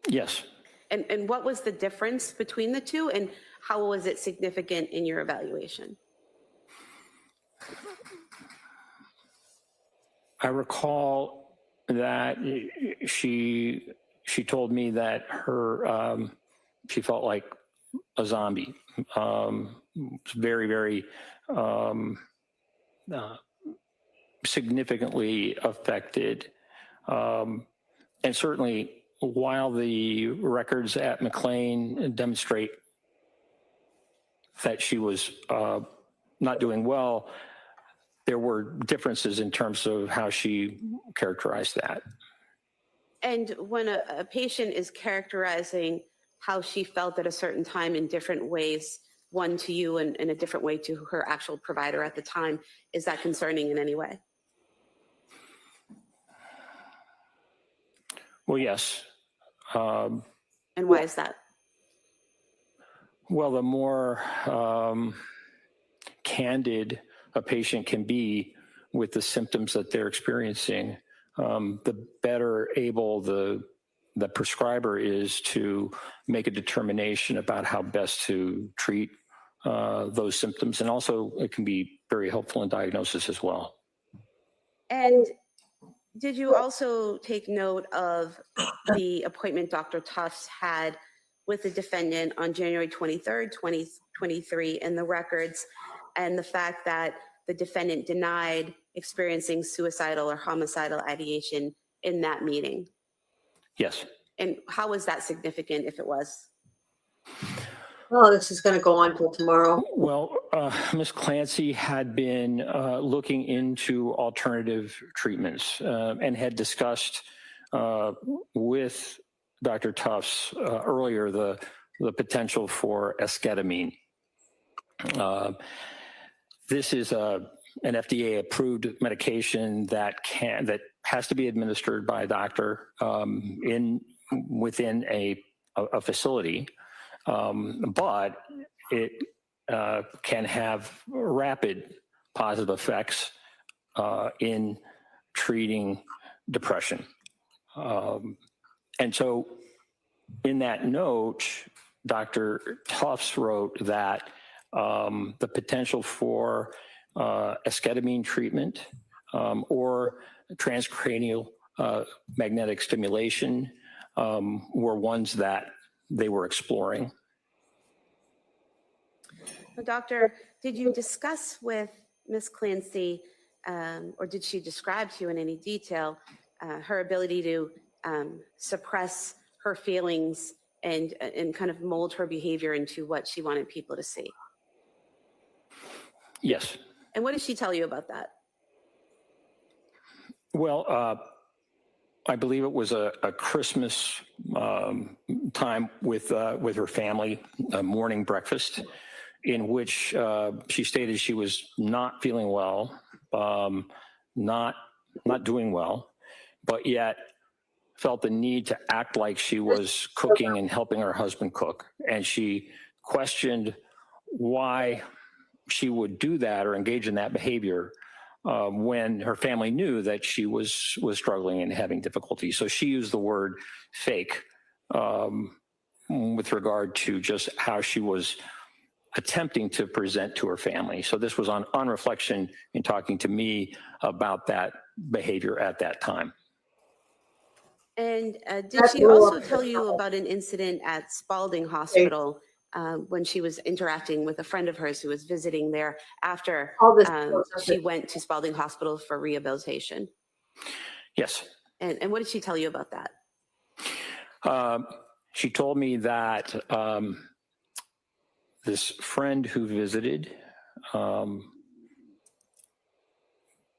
Yes. And what was the difference between the two, and how was it significant in your evaluation? I recall that she told me that her she felt like a zombie. Very, very significantly affected, and certainly while the records at McLean demonstrate that she was not doing well, there were differences in terms of how she characterized that. And when a patient is characterizing how she felt at a certain time in different ways, one to you and in a different way to her actual provider at the time, is that concerning in any way? Well, yes. And why is that? Well, the more candid a patient can be with the symptoms that they're experiencing, the better able the prescriber is to make a determination about how best to treat those symptoms. And also it can be very helpful in diagnosis as well. And did you also take note of the appointment Dr. Tufts had with the defendant on January 23rd, 2023 in the records, and the fact that the defendant denied experiencing suicidal or homicidal ideation in that meeting? Yes. And how was that significant, if it was? Oh, this is going to go on till tomorrow. Well, Ms. Clancy had been looking into alternative treatments and had discussed with Dr. Tufts earlier the potential for esketamine. This is an FDA-approved medication that has to be administered by a doctor within a facility, but it can have rapid positive effects in treating depression. And so in that note, Dr. Tufts wrote that the potential for esketamine treatment or transcranial magnetic stimulation were ones that they were exploring. Well, doctor, did you discuss with Ms. Clancy, or did she describe to you in any detail her ability to suppress her feelings and kind of mold her behavior into what she wanted people to see? Yes. And what did she tell you about that? Well, I believe it was a Christmas time with her family, a morning breakfast, in which she stated she was not feeling well, not doing well, but yet felt the need to act like she was cooking and helping her husband cook. And she questioned why she would do that or engage in that behavior when her family knew that she was struggling and having difficulty. So she used the word fake with regard to just how she was attempting to present to her family. So this was on reflection in talking to me about that behavior at that time. And did she also tell you about an incident at Spalding Hospital when she was interacting with a friend of hers who was visiting there after she went to Spalding Hospital for rehabilitation? Yes. And what did she tell you about that? She told me that this friend who visited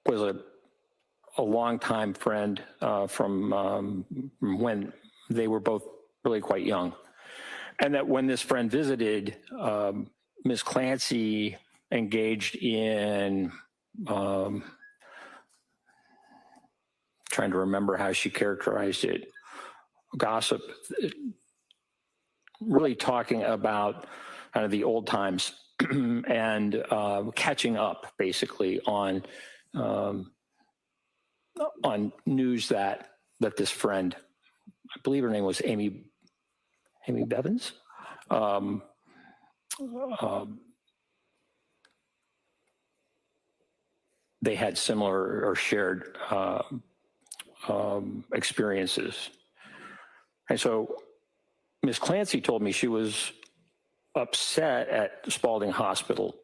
was a longtime friend from when they were both really quite young. And that when this friend visited, Ms. Clancy engaged in, trying to remember how she characterized it, gossip, really talking about kind of the old times and catching up basically on news that this friend, I believe her name was Amy Bevins, they had similar or shared experiences. And so Ms. Clancy told me she was upset at Spalding Hospital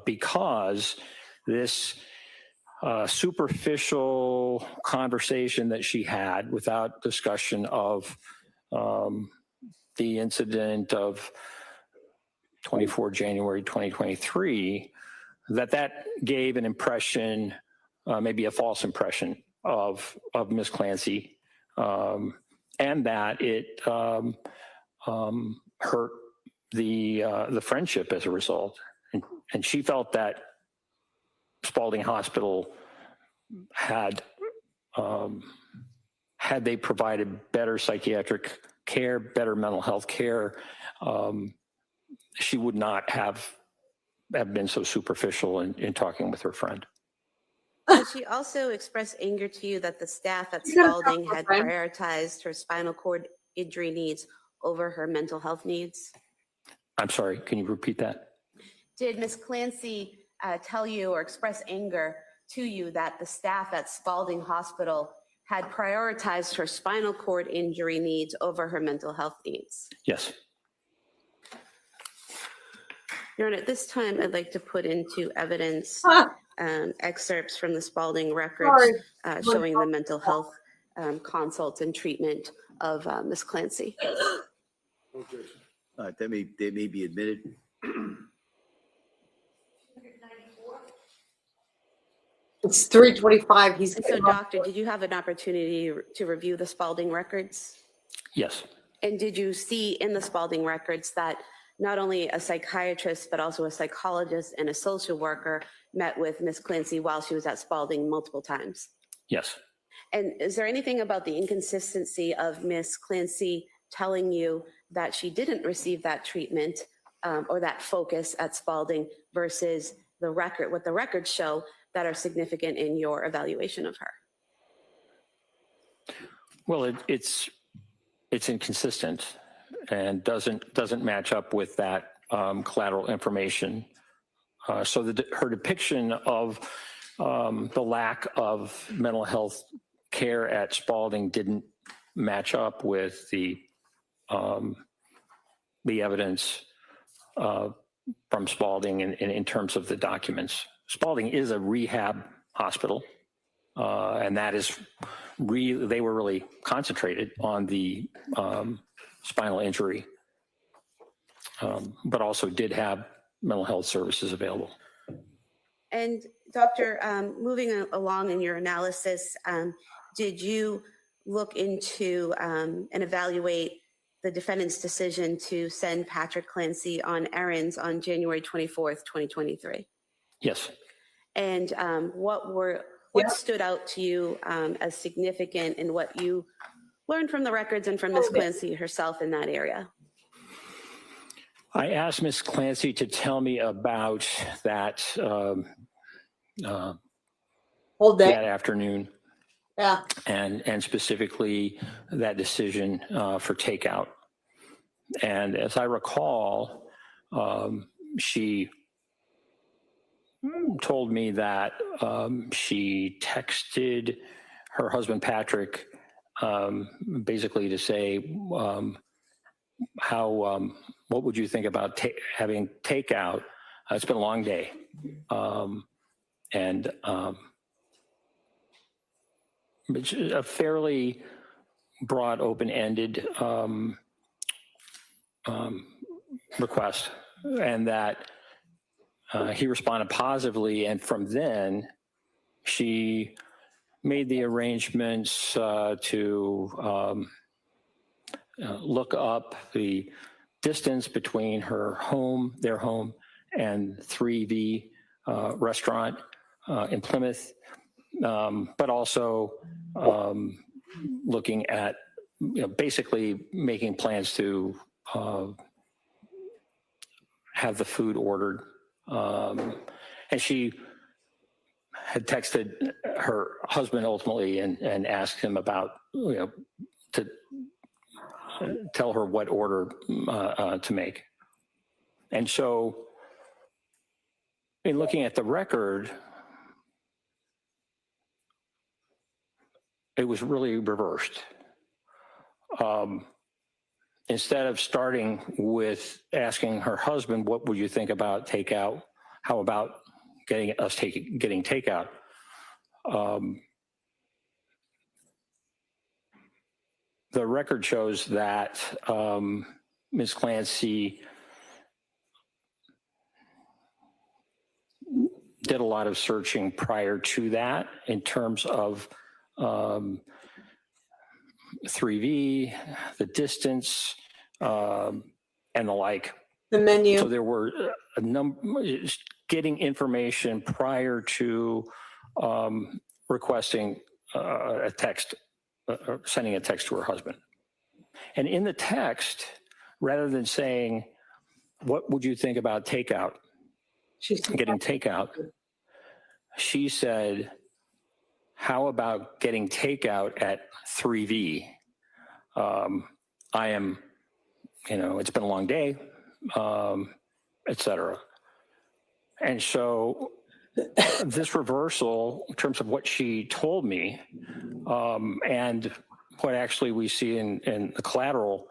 because this superficial conversation that she had without discussion of the incident of 24 January 2023, that gave an impression, maybe a false impression of Ms. Clancy, and that it hurt the friendship as a result. And she felt that Spalding Hospital had they provided better psychiatric care, better mental health care, she would not have been so superficial in talking with her friend. Did she also express anger to you that the staff at Spalding had prioritized her spinal cord injury needs over her mental health needs? I'm sorry, can you repeat that? Did Ms. Clancy tell you or express anger to you that the staff at Spalding Hospital had prioritized her spinal cord injury needs over her mental health needs? Yes. Your Honor, at this time, I'd like to put into evidence excerpts from the Spalding records showing the mental health consults and treatment of Ms. Clancy. They may be admitted. It's 3:25. And so, Doctor, did you have an opportunity to review the Spalding records? Yes. And did you see in the Spalding records that not only a psychiatrist, but also a psychologist and a social worker met with Ms. Clancy while she was at Spalding multiple times? Yes. And is there anything about the inconsistency of Ms. Clancy telling you that she didn't receive that treatment or that focus at Spalding versus the record, what the records show that are significant in your evaluation of her? Well, it's inconsistent and doesn't match up with that collateral information. So her depiction of the lack of mental health care at Spalding didn't match up with the evidence from Spalding in terms of the documents. Spalding is a rehab hospital, and that is they were really concentrated on the spinal injury, but also did have mental health services available. And Doctor, moving along in your analysis, did you look into and evaluate the defendant's decision to send Patrick Clancy on errands on January 24th, 2023? Yes. And what stood out to you as significant in what you learned from the records and from Ms. Clancy herself in that area? I asked Ms. Clancy to tell me about that Whole day. that afternoon, Yeah. and specifically that decision for takeout. And as I recall, she told me that she texted her husband Patrick basically to say, what would you think about having takeout? It's been a long day. And it's a fairly broad, open-ended request, and that he responded positively. And from then, she made the arrangements to look up the distance between their home, and 3V restaurant in Plymouth, but also looking at, basically making plans to have the food ordered. And she had texted her husband ultimately and asked him about, to tell her what order to make. And so, in looking at the record, it was really reversed. Instead of starting with asking her husband, what would you think about takeout? How about getting takeout? The record shows that Ms. Clancy did a lot of searching prior to that in terms of 3V, the distance, and the like. The menu. So there were a number, getting information prior to requesting a text, sending a text to her husband. And in the text, rather than saying, what would you think about takeout, getting takeout, she said, how about getting takeout at 3V? I am, it's been a long day, et cetera. And so this reversal in terms of what she told me, and what actually we see in the collateral,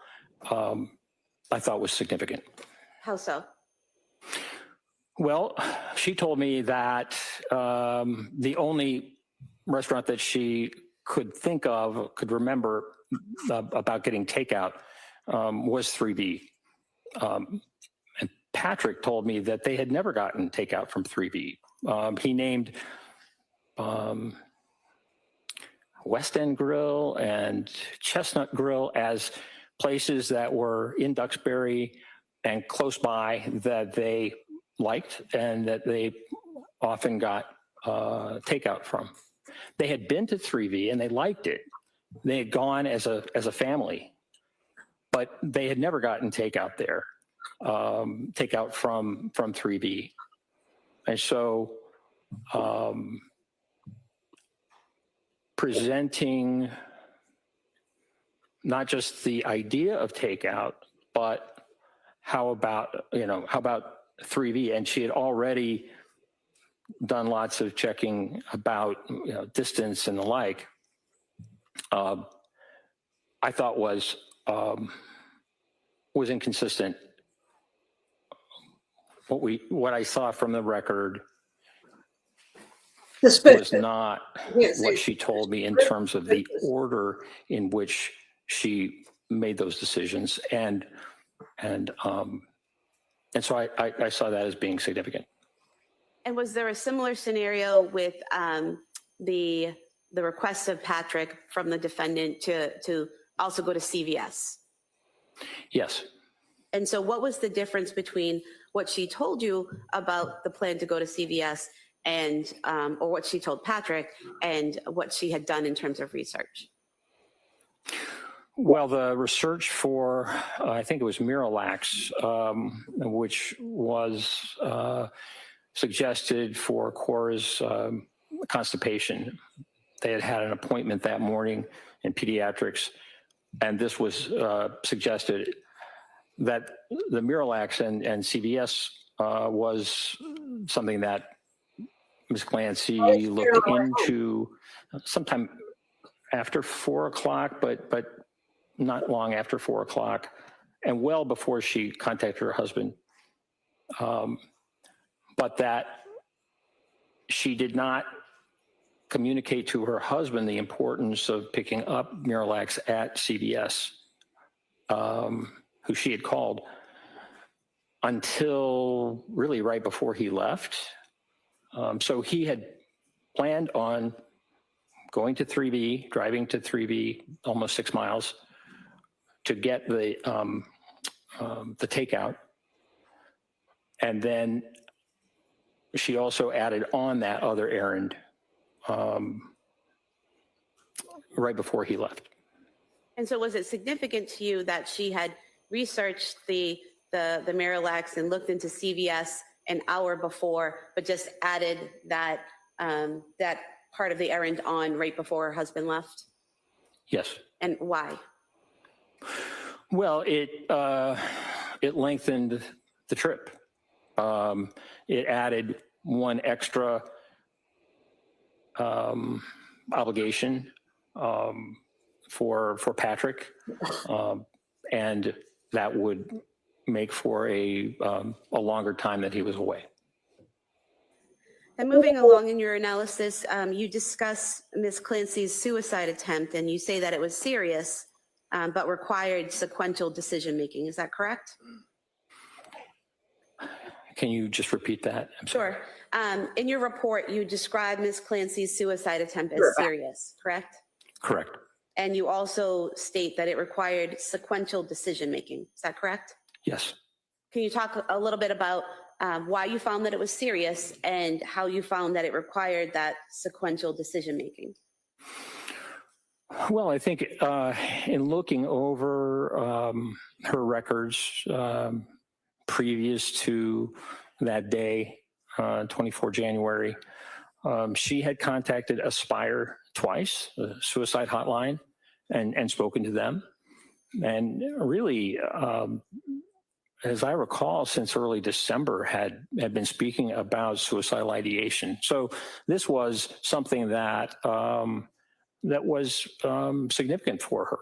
I thought was significant. How so? Well, she told me that the only restaurant that she could remember about getting takeout was 3B. And Patrick told me that they had never gotten takeout from 3B. He named West End Grill and Chestnut Grill as places that were in Duxbury and close by that they liked and that they often got takeout from. They had been to 3V and they liked it. They had gone as a family, but they had never gotten takeout there, takeout from 3V. And so presenting not just the idea of takeout, but how about 3V? And she had already done lots of checking about distance and the like. I thought was inconsistent. What I saw from the record was not what she told me in terms of the order in which she made those decisions, and so I saw that as being significant. And was there a similar scenario with the request of Patrick from the defendant to also go to CVS? Yes. And so what was the difference between what she told you about the plan to go to CVS and or what she told Patrick and what she had done in terms of research? Well, the research for, I think it was Miralax, which was suggested for Cora's constipation. They had had an appointment that morning in pediatrics, and this was suggested that the Miralax and CVS was something that Ms. Clancy looked into sometime after 4 o'clock, but not long after 4 o'clock, and well before she contacted her husband. But that she did not communicate to her husband the importance of picking up Miralax at CVS, who she had called, until really right before he left. So he had planned on going to 3B, driving to 3B, almost 6 miles, to get the takeout. And then she also added on that other errand right before he left. And so was it significant to you that she had researched the Miralax and looked into CVS an hour before, but just added that that part of the errand on right before her husband left? Yes. And why? Well, it lengthened the trip. It added one extra obligation for Patrick, and that would make for a longer time that he was away. And moving along in your analysis, you discuss Ms. Clancy's suicide attempt, and you say that it was serious, but required sequential decision-making. Is that correct? Can you just repeat that? I'm sorry. Sure. In your report, you describe Ms. Clancy's suicide attempt as serious, correct? Correct. And you also state that it required sequential decision-making. Is that correct? Yes. Can you talk a little bit about why you found that it was serious and how you found that it required that sequential decision-making? Well, I think in looking over her records previous to that day, 24 January, she had contacted Aspire twice, the suicide hotline, and spoken to them. And really, as I recall, since early December had been speaking about suicidal ideation. So this was something that that was significant for her.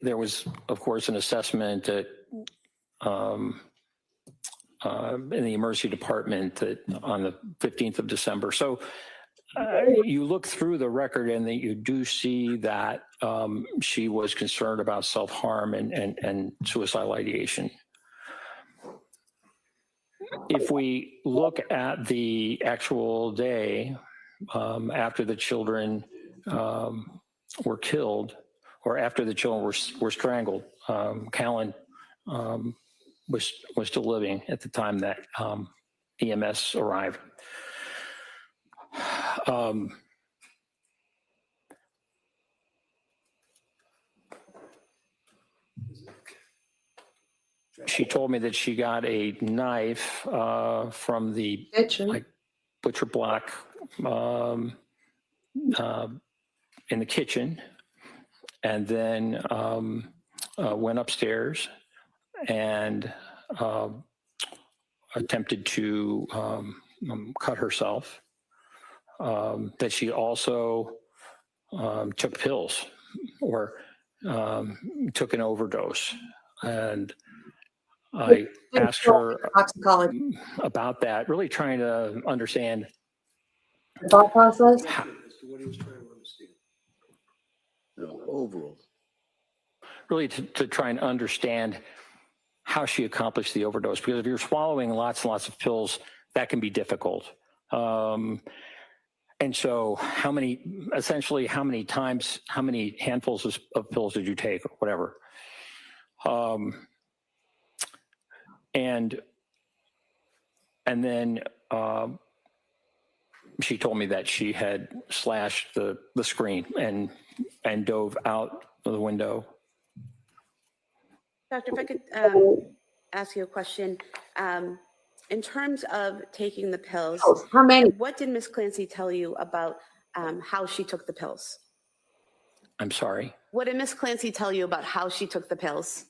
There was, of course, an assessment at, in the emergency department on the 15th of December. So you look through the record and that you do see that she was concerned about self-harm and suicidal ideation. If we look at the actual day after the children were killed, or after the children were strangled, Callan was still living at the time that EMS arrived. She told me that she got a knife from the butcher block in the kitchen, and then went upstairs and attempted to cut herself. That she also took pills or took an overdose. And I asked her about that, really trying to understand the thought process. What he was trying to understand. No, overall. Really to try and understand how she accomplished the overdose. Because if you're swallowing lots and lots of pills, that can be difficult. And so how many times, how many handfuls of pills did you take or whatever? And then she told me that she had slashed the screen and dove out of the window. Doctor, if I could ask you a question. In terms of taking the pills, How many? what did Ms. Clancy tell you about how she took the pills? I'm sorry. What did Ms. Clancy tell you about how she took the pills?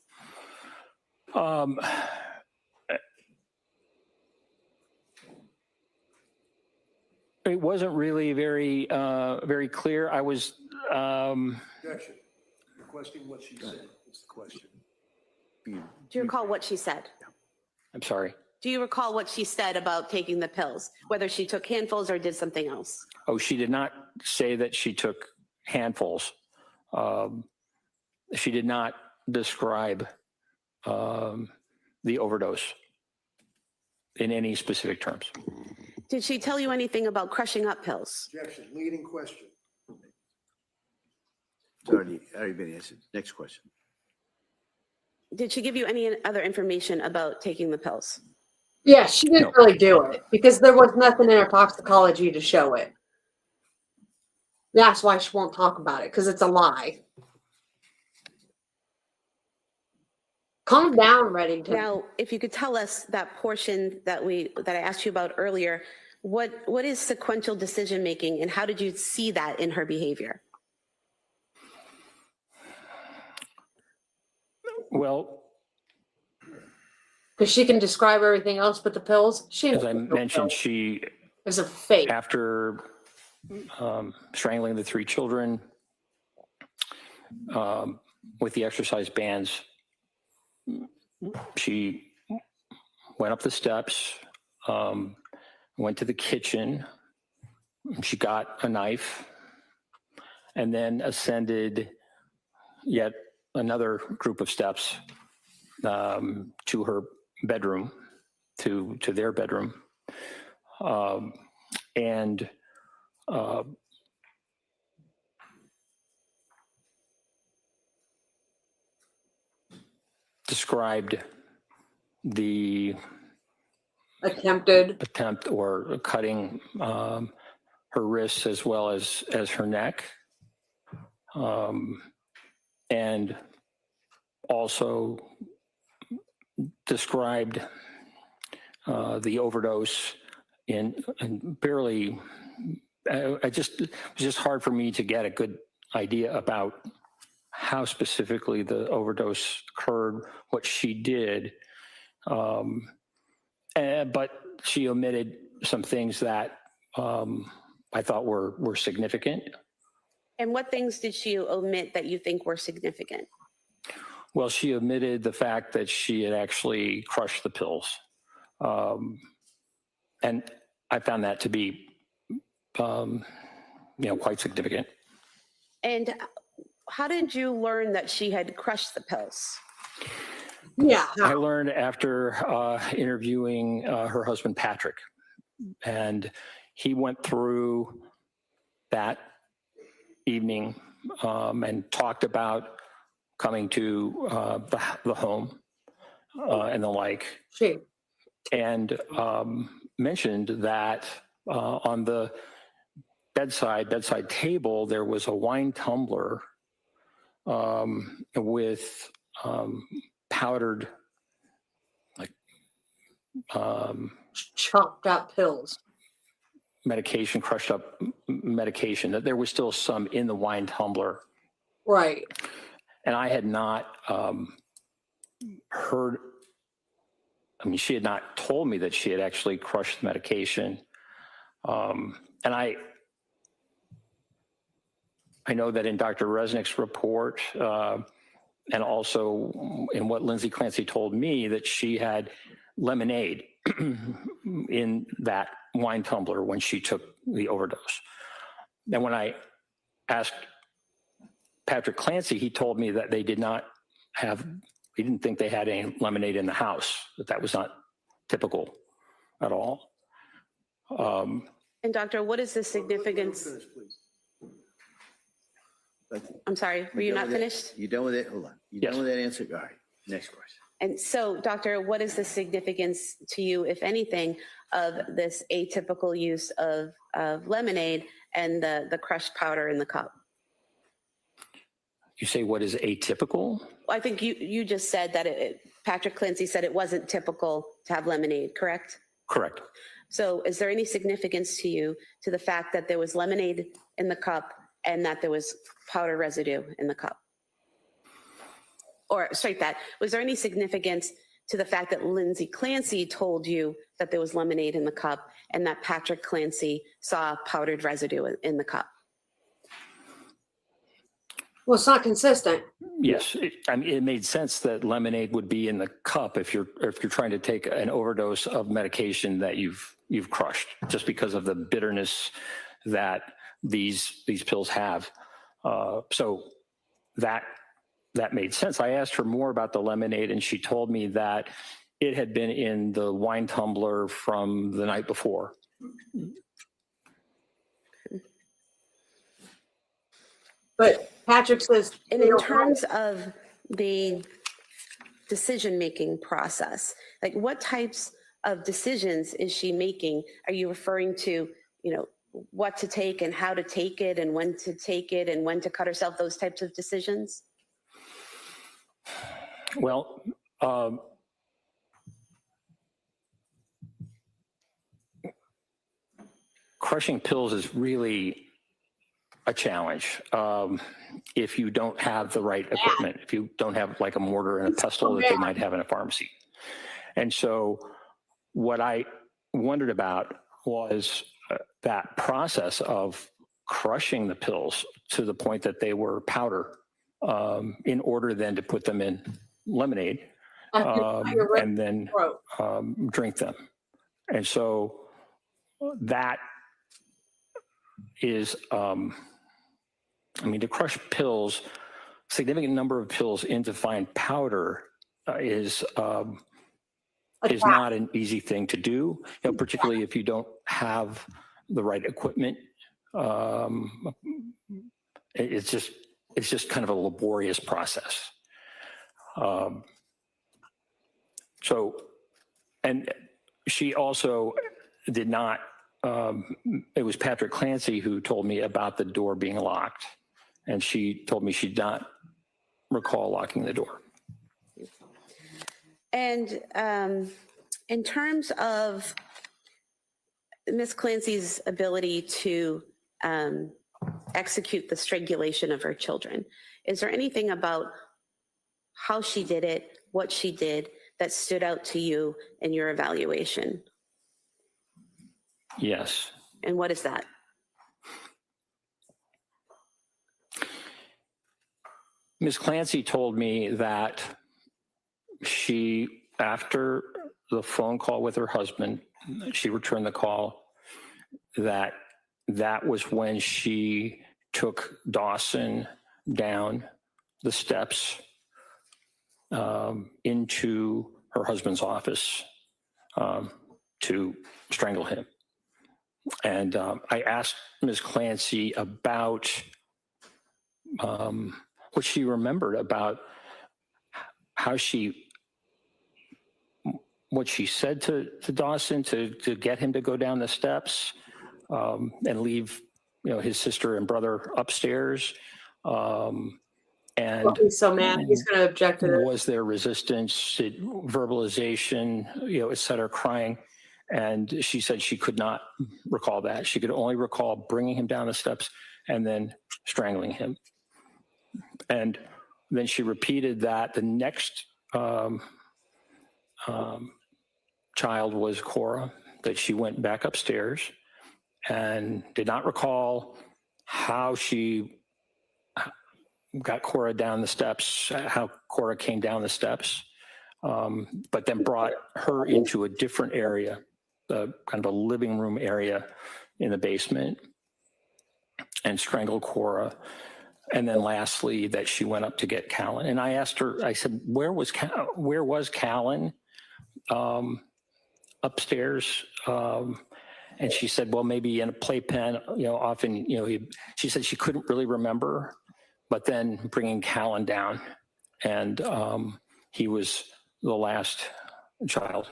It wasn't really very clear. I was, Objection. Requesting what she said is the question. Do you recall what she said? I'm sorry. Do you recall what she said about taking the pills, whether she took handfuls or did something else? Oh, she did not say that she took handfuls. She did not describe the overdose in any specific terms. Did she tell you anything about crushing up pills? Objection. Leading question. It's already been answered. Next question. Did she give you any other information about taking the pills? Yeah, she didn't No. really do it because there was nothing in her toxicology to show it. That's why she won't talk about it, because it's a lie. Calm down, Reddington. Now, if you could tell us that portion that I asked you about earlier, what is sequential decision-making and how did you see that in her behavior? Well, Because she can describe everything else but the pills. She as I mentioned, she, is a fake. after strangling the 3 children with the exercise bands, she went up the steps, went to the kitchen, she got a knife, and then ascended yet another group of steps to her bedroom, to their bedroom, and described the Attempted. attempt or cutting her wrists as well as her neck, and also described the overdose in barely. It was just hard for me to get a good idea about how specifically the overdose occurred, what she did, but she omitted some things that I thought were significant. And what things did she omit that you think were significant? Well, she omitted the fact that she had actually crushed the pills. And I found that to be, quite significant. And how did you learn that she had crushed the pills? Yeah. I learned after interviewing her husband, Patrick, and he went through that evening and talked about coming to the home and the like, She. and mentioned that on the bedside table, there was a wine tumbler with powdered, Chopped up pills. medication, crushed up medication, that there was still some in the wine tumbler. Right. And I had not heard, she had not told me that she had actually crushed the medication. And I know that in Dr. Resnick's report, and also in what Lindsay Clancy told me, that she had lemonade in that wine tumbler when she took the overdose. And when I asked Patrick Clancy, he told me that they didn't think they had any lemonade in the house, that was not typical at all. And doctor, what is the significance? Finish, please. I'm sorry, were you not finished? You done with it? Hold on. You Yes. done with that answer? All right. Next question. And so, doctor, what is the significance to you, if anything, of this atypical use of lemonade and the crushed powder in the cup? You say what is atypical? I think you just said that Patrick Clancy said it wasn't typical to have lemonade, correct? Correct. So is there any significance to you to the fact that there was lemonade in the cup and that there was powder residue in the cup? Or straight that, was there any significance to the fact that Lindsay Clancy told you that there was lemonade in the cup and that Patrick Clancy saw powdered residue in the cup? Well, it's not consistent. Yes, it made sense that lemonade would be in the cup if you're trying to take an overdose of medication that you've crushed, just because of the bitterness that these pills have. So that made sense. I asked her more about the lemonade, and she told me that it had been in the wine tumbler from the night before. But Patrick says, And in terms of the decision-making process, like what types of decisions is she making? Are you referring to, what to take and how to take it and when to take it and when to cut herself, those types of decisions? Well, crushing pills is really a challenge if you don't have the right equipment, if you don't have like a mortar and a pestle that they might have in a pharmacy. And so what I wondered about was that process of crushing the pills to the point that they were powder in order then to put them in lemonade and then drink them. And so that is, to crush pills, significant number of pills into fine powder is not an easy thing to do, particularly if you don't have the right equipment. It's just kind of a laborious process. And she also did not, it was Patrick Clancy who told me about the door being locked. And she told me she did not recall locking the door. And in terms of Ms. Clancy's ability to execute the strangulation of her children, is there anything about how she did it, what she did, that stood out to you in your evaluation? Yes. And what is that? Ms. Clancy told me that she, after the phone call with her husband, she returned the call, that was when she took Dawson down the steps into her husband's office to strangle him. And I asked Ms. Clancy about what she remembered about what she said to Dawson to get him to go down the steps and leave, his sister and brother upstairs. And he's so mad, he's going to object to it. Was there resistance, verbalization, et cetera, crying? And she said she could not recall that. She could only recall bringing him down the steps and then strangling him. And then she repeated that the next child was Cora, that she went back upstairs and did not recall how she got Cora down the steps, how Cora came down the steps, but then brought her into a different area, kind of a living room area in the basement, and strangled Cora. And then lastly, that she went up to get Callan. And I asked her, I said, where was Callan upstairs? And she said, well, maybe in a playpen, often, she said she couldn't really remember, but then bringing Callan down, and he was the last child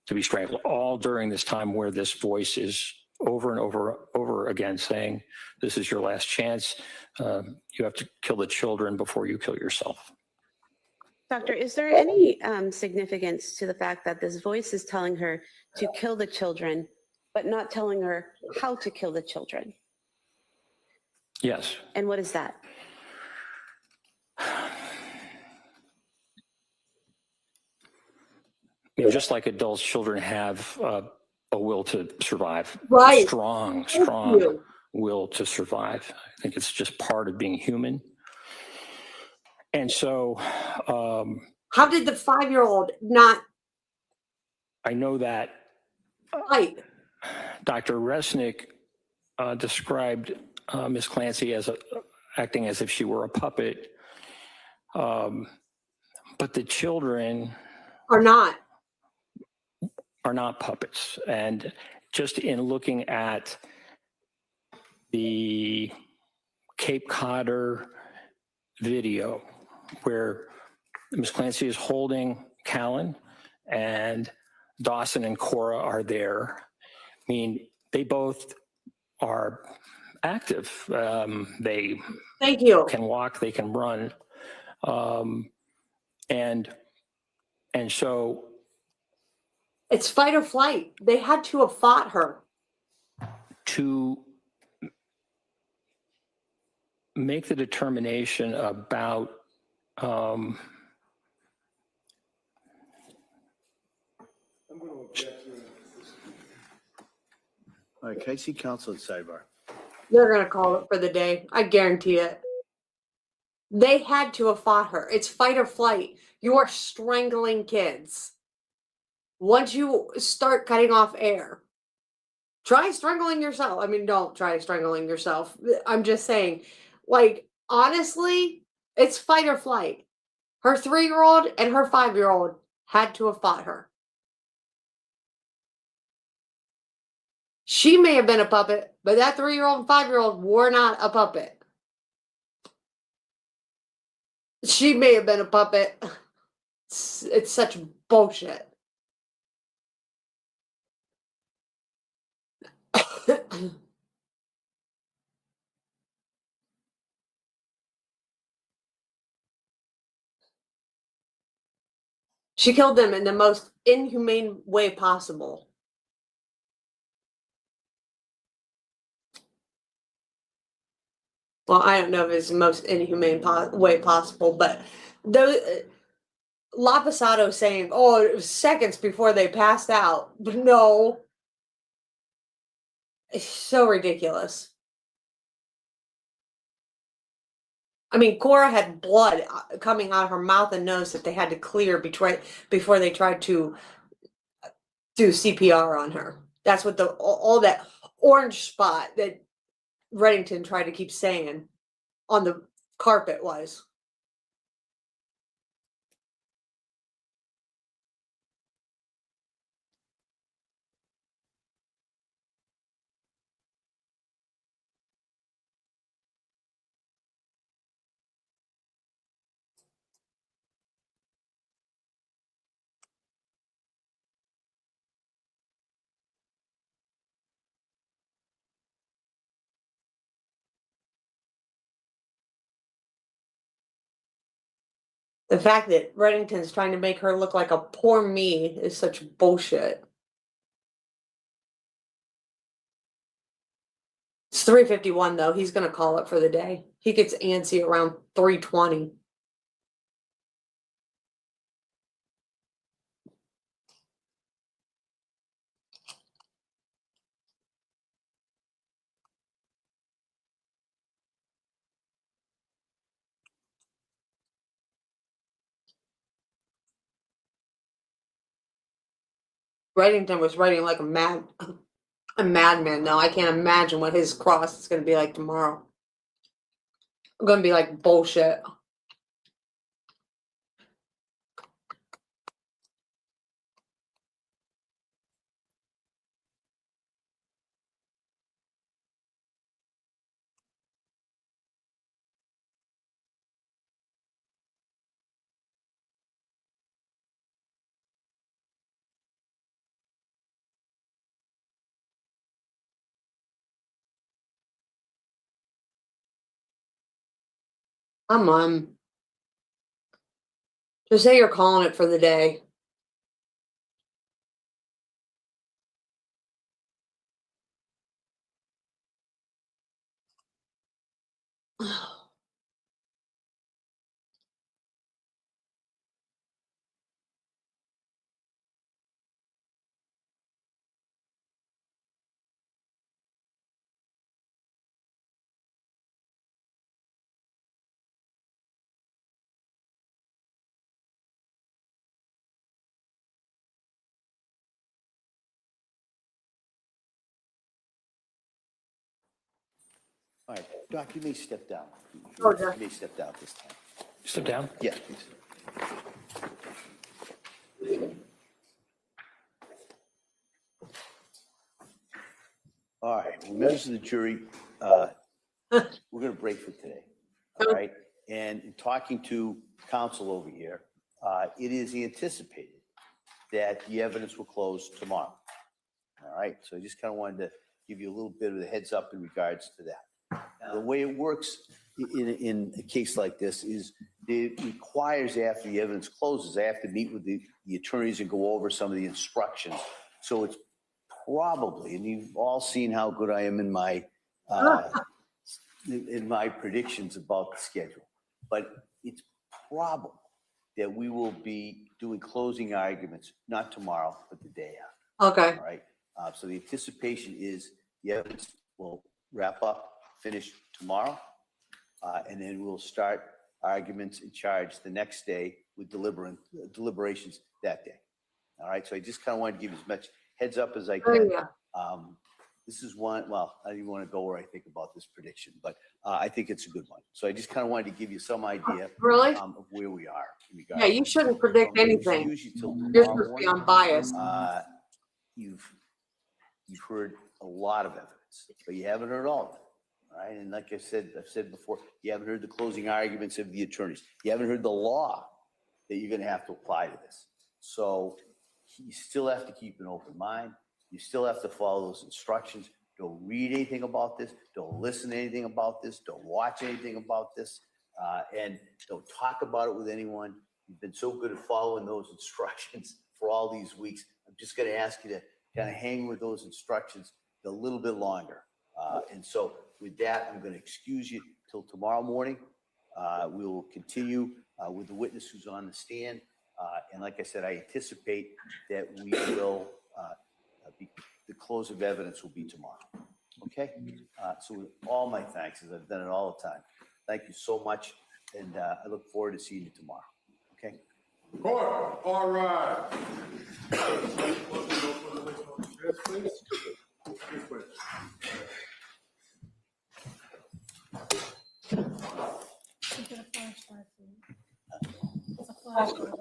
to be strangled, all during this time where this voice is over and over again saying, this is your last chance. You have to kill the children before you kill yourself. Doctor, is there any significance to the fact that this voice is telling her to kill the children, but not telling her how to kill the children? Yes. And what is that? You know, just like adults, children have a will to survive. Right. Strong you. will to survive. I think it's just part of being human. And so, How did the 5-year-old not I know that fight? Dr. Resnick described Ms. Clancy as acting as if she were a puppet, but the children Or not? are not puppets. And just in looking at the Cape Codder video where Ms. Clancy is holding Callan and Dawson and Cora are there, I mean, they both are active. They Thank you. can walk, they can run. And so It's fight or flight. They had to have fought her. to make the determination about I'm going to object to this. All right, Casey, counsel at sidebar. They're going to call it for the day. I guarantee it. They had to have fought her. It's fight or flight. You are strangling kids. Once you start cutting off air, try strangling yourself. I mean, don't try strangling yourself. I'm just saying, like, honestly, it's fight or flight. Her 3-year-old and her 5-year-old had to have fought her. She may have been a puppet, but that 3-year-old and 5-year-old were not a puppet. She may have been a puppet. It's such bullshit. She killed them in the most inhumane way possible. Well, I don't know if it's the most inhumane way possible, but Lapisato saying, oh, it was seconds before they passed out. But no. It's so ridiculous. I mean, Cora had blood coming out of her mouth and nose that they had to clear before they tried to do CPR on her. That's what all that orange spot that Reddington tried to keep saying on the carpet was. The fact that Reddington's trying to make her look like a poor me is such bullshit. It's 3:51 though. He's gonna call it for the day. He gets antsy around 3:20. Reddington was writing like a madman though. I can't imagine what his cross is gonna be like tomorrow. I'm gonna be like bullshit. Just say you're calling it for the day. All right, Doc, you may step down. Okay. You may step down this time. Step down. Yeah, please. All right, well, members of the jury, we're going to break for today. All right, and in talking to counsel over here, it is anticipated that the evidence will close tomorrow. All right, so I just kind of wanted to give you a little bit of a heads up in regards to that. Now, the way it works in a case like this is it requires, after the evidence closes, I have to meet with the attorneys and go over some of the instructions. So it's probably, and you've all seen how good I am in my predictions about the schedule, but it's probable that we will be doing closing arguments, not tomorrow, but the day after. Okay. All right. So the anticipation is the evidence will wrap up, finish tomorrow, and then we'll start arguments and charge the next day with deliberations that day. All right. So I just kind of wanted to give you as much heads up as I can. Yeah. This is one, well, I don't even want to go where I think about this prediction, but I think it's a good one. So I just kind of wanted to give you some idea Really? of where we are. In regards Yeah, you to- shouldn't predict anything. Excuse you till You're tomorrow supposed to be morning. unbiased. You've heard a lot of evidence, but you haven't heard all of it. All right. And like I've said before, you haven't heard the closing arguments of the attorneys. You haven't heard the law that you're going to have to apply to this. So you still have to keep an open mind. You still have to follow those instructions. Don't read anything about this. Don't listen to anything about this. Don't watch anything about this. And don't talk about it with anyone. You've been so good at following those instructions for all these weeks. I'm just going to ask you to kind of hang with those instructions a little bit longer. And so with that, I'm going to excuse you till tomorrow morning. We will continue with the witness who's on the stand. And like I said, I anticipate that we will, the close of evidence will be tomorrow. Okay? So with all my thanks, as I've done it all the time, thank you so much. And I look forward to seeing you tomorrow. Okay? Court, all right. Yes, please. Yes, please. Get a flashlight, please. A flashlight.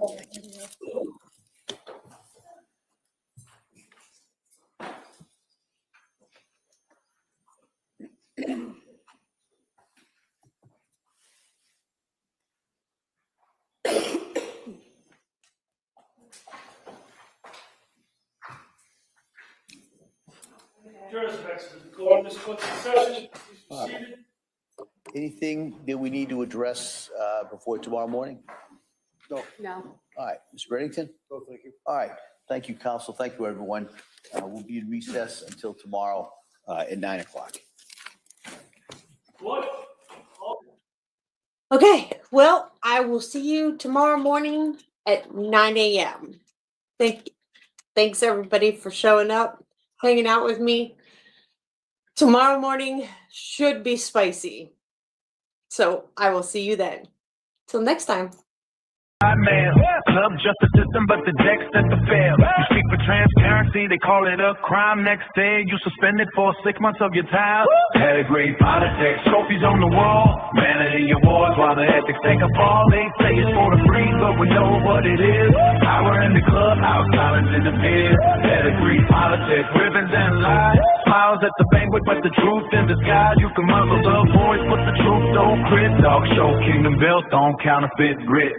Jurors of excellence, the court, this court's in session. Please be seated. Anything that we need to address before tomorrow morning? No. All right, Mr. Reddington? No, thank you. All right, thank you, counsel. Thank you, everyone. We'll be in recess until tomorrow at 9 o'clock. Court. Okay, well, I will see you tomorrow morning at 9 a.m. Thanks everybody for showing up, hanging out with me. Tomorrow morning should be spicy. So I will see you then. Till next time. Man, club just a system, but the deck set to fail. You speak for transparency, they call it a crime. Next day, you suspended for 6 months of your time. Pedigree, politics, trophies on the wall. Vanity awards while the ethics take a fall. They say it's for the free, but we know what it is. Power in the clubhouse, silence in the beer. Pedigree, politics, ribbons and lies. Smiles at the banquet, but the truth in disguise. You can muzzle the voice, but the truth don't crit. Dog show, Kingdom built on counterfeit grit.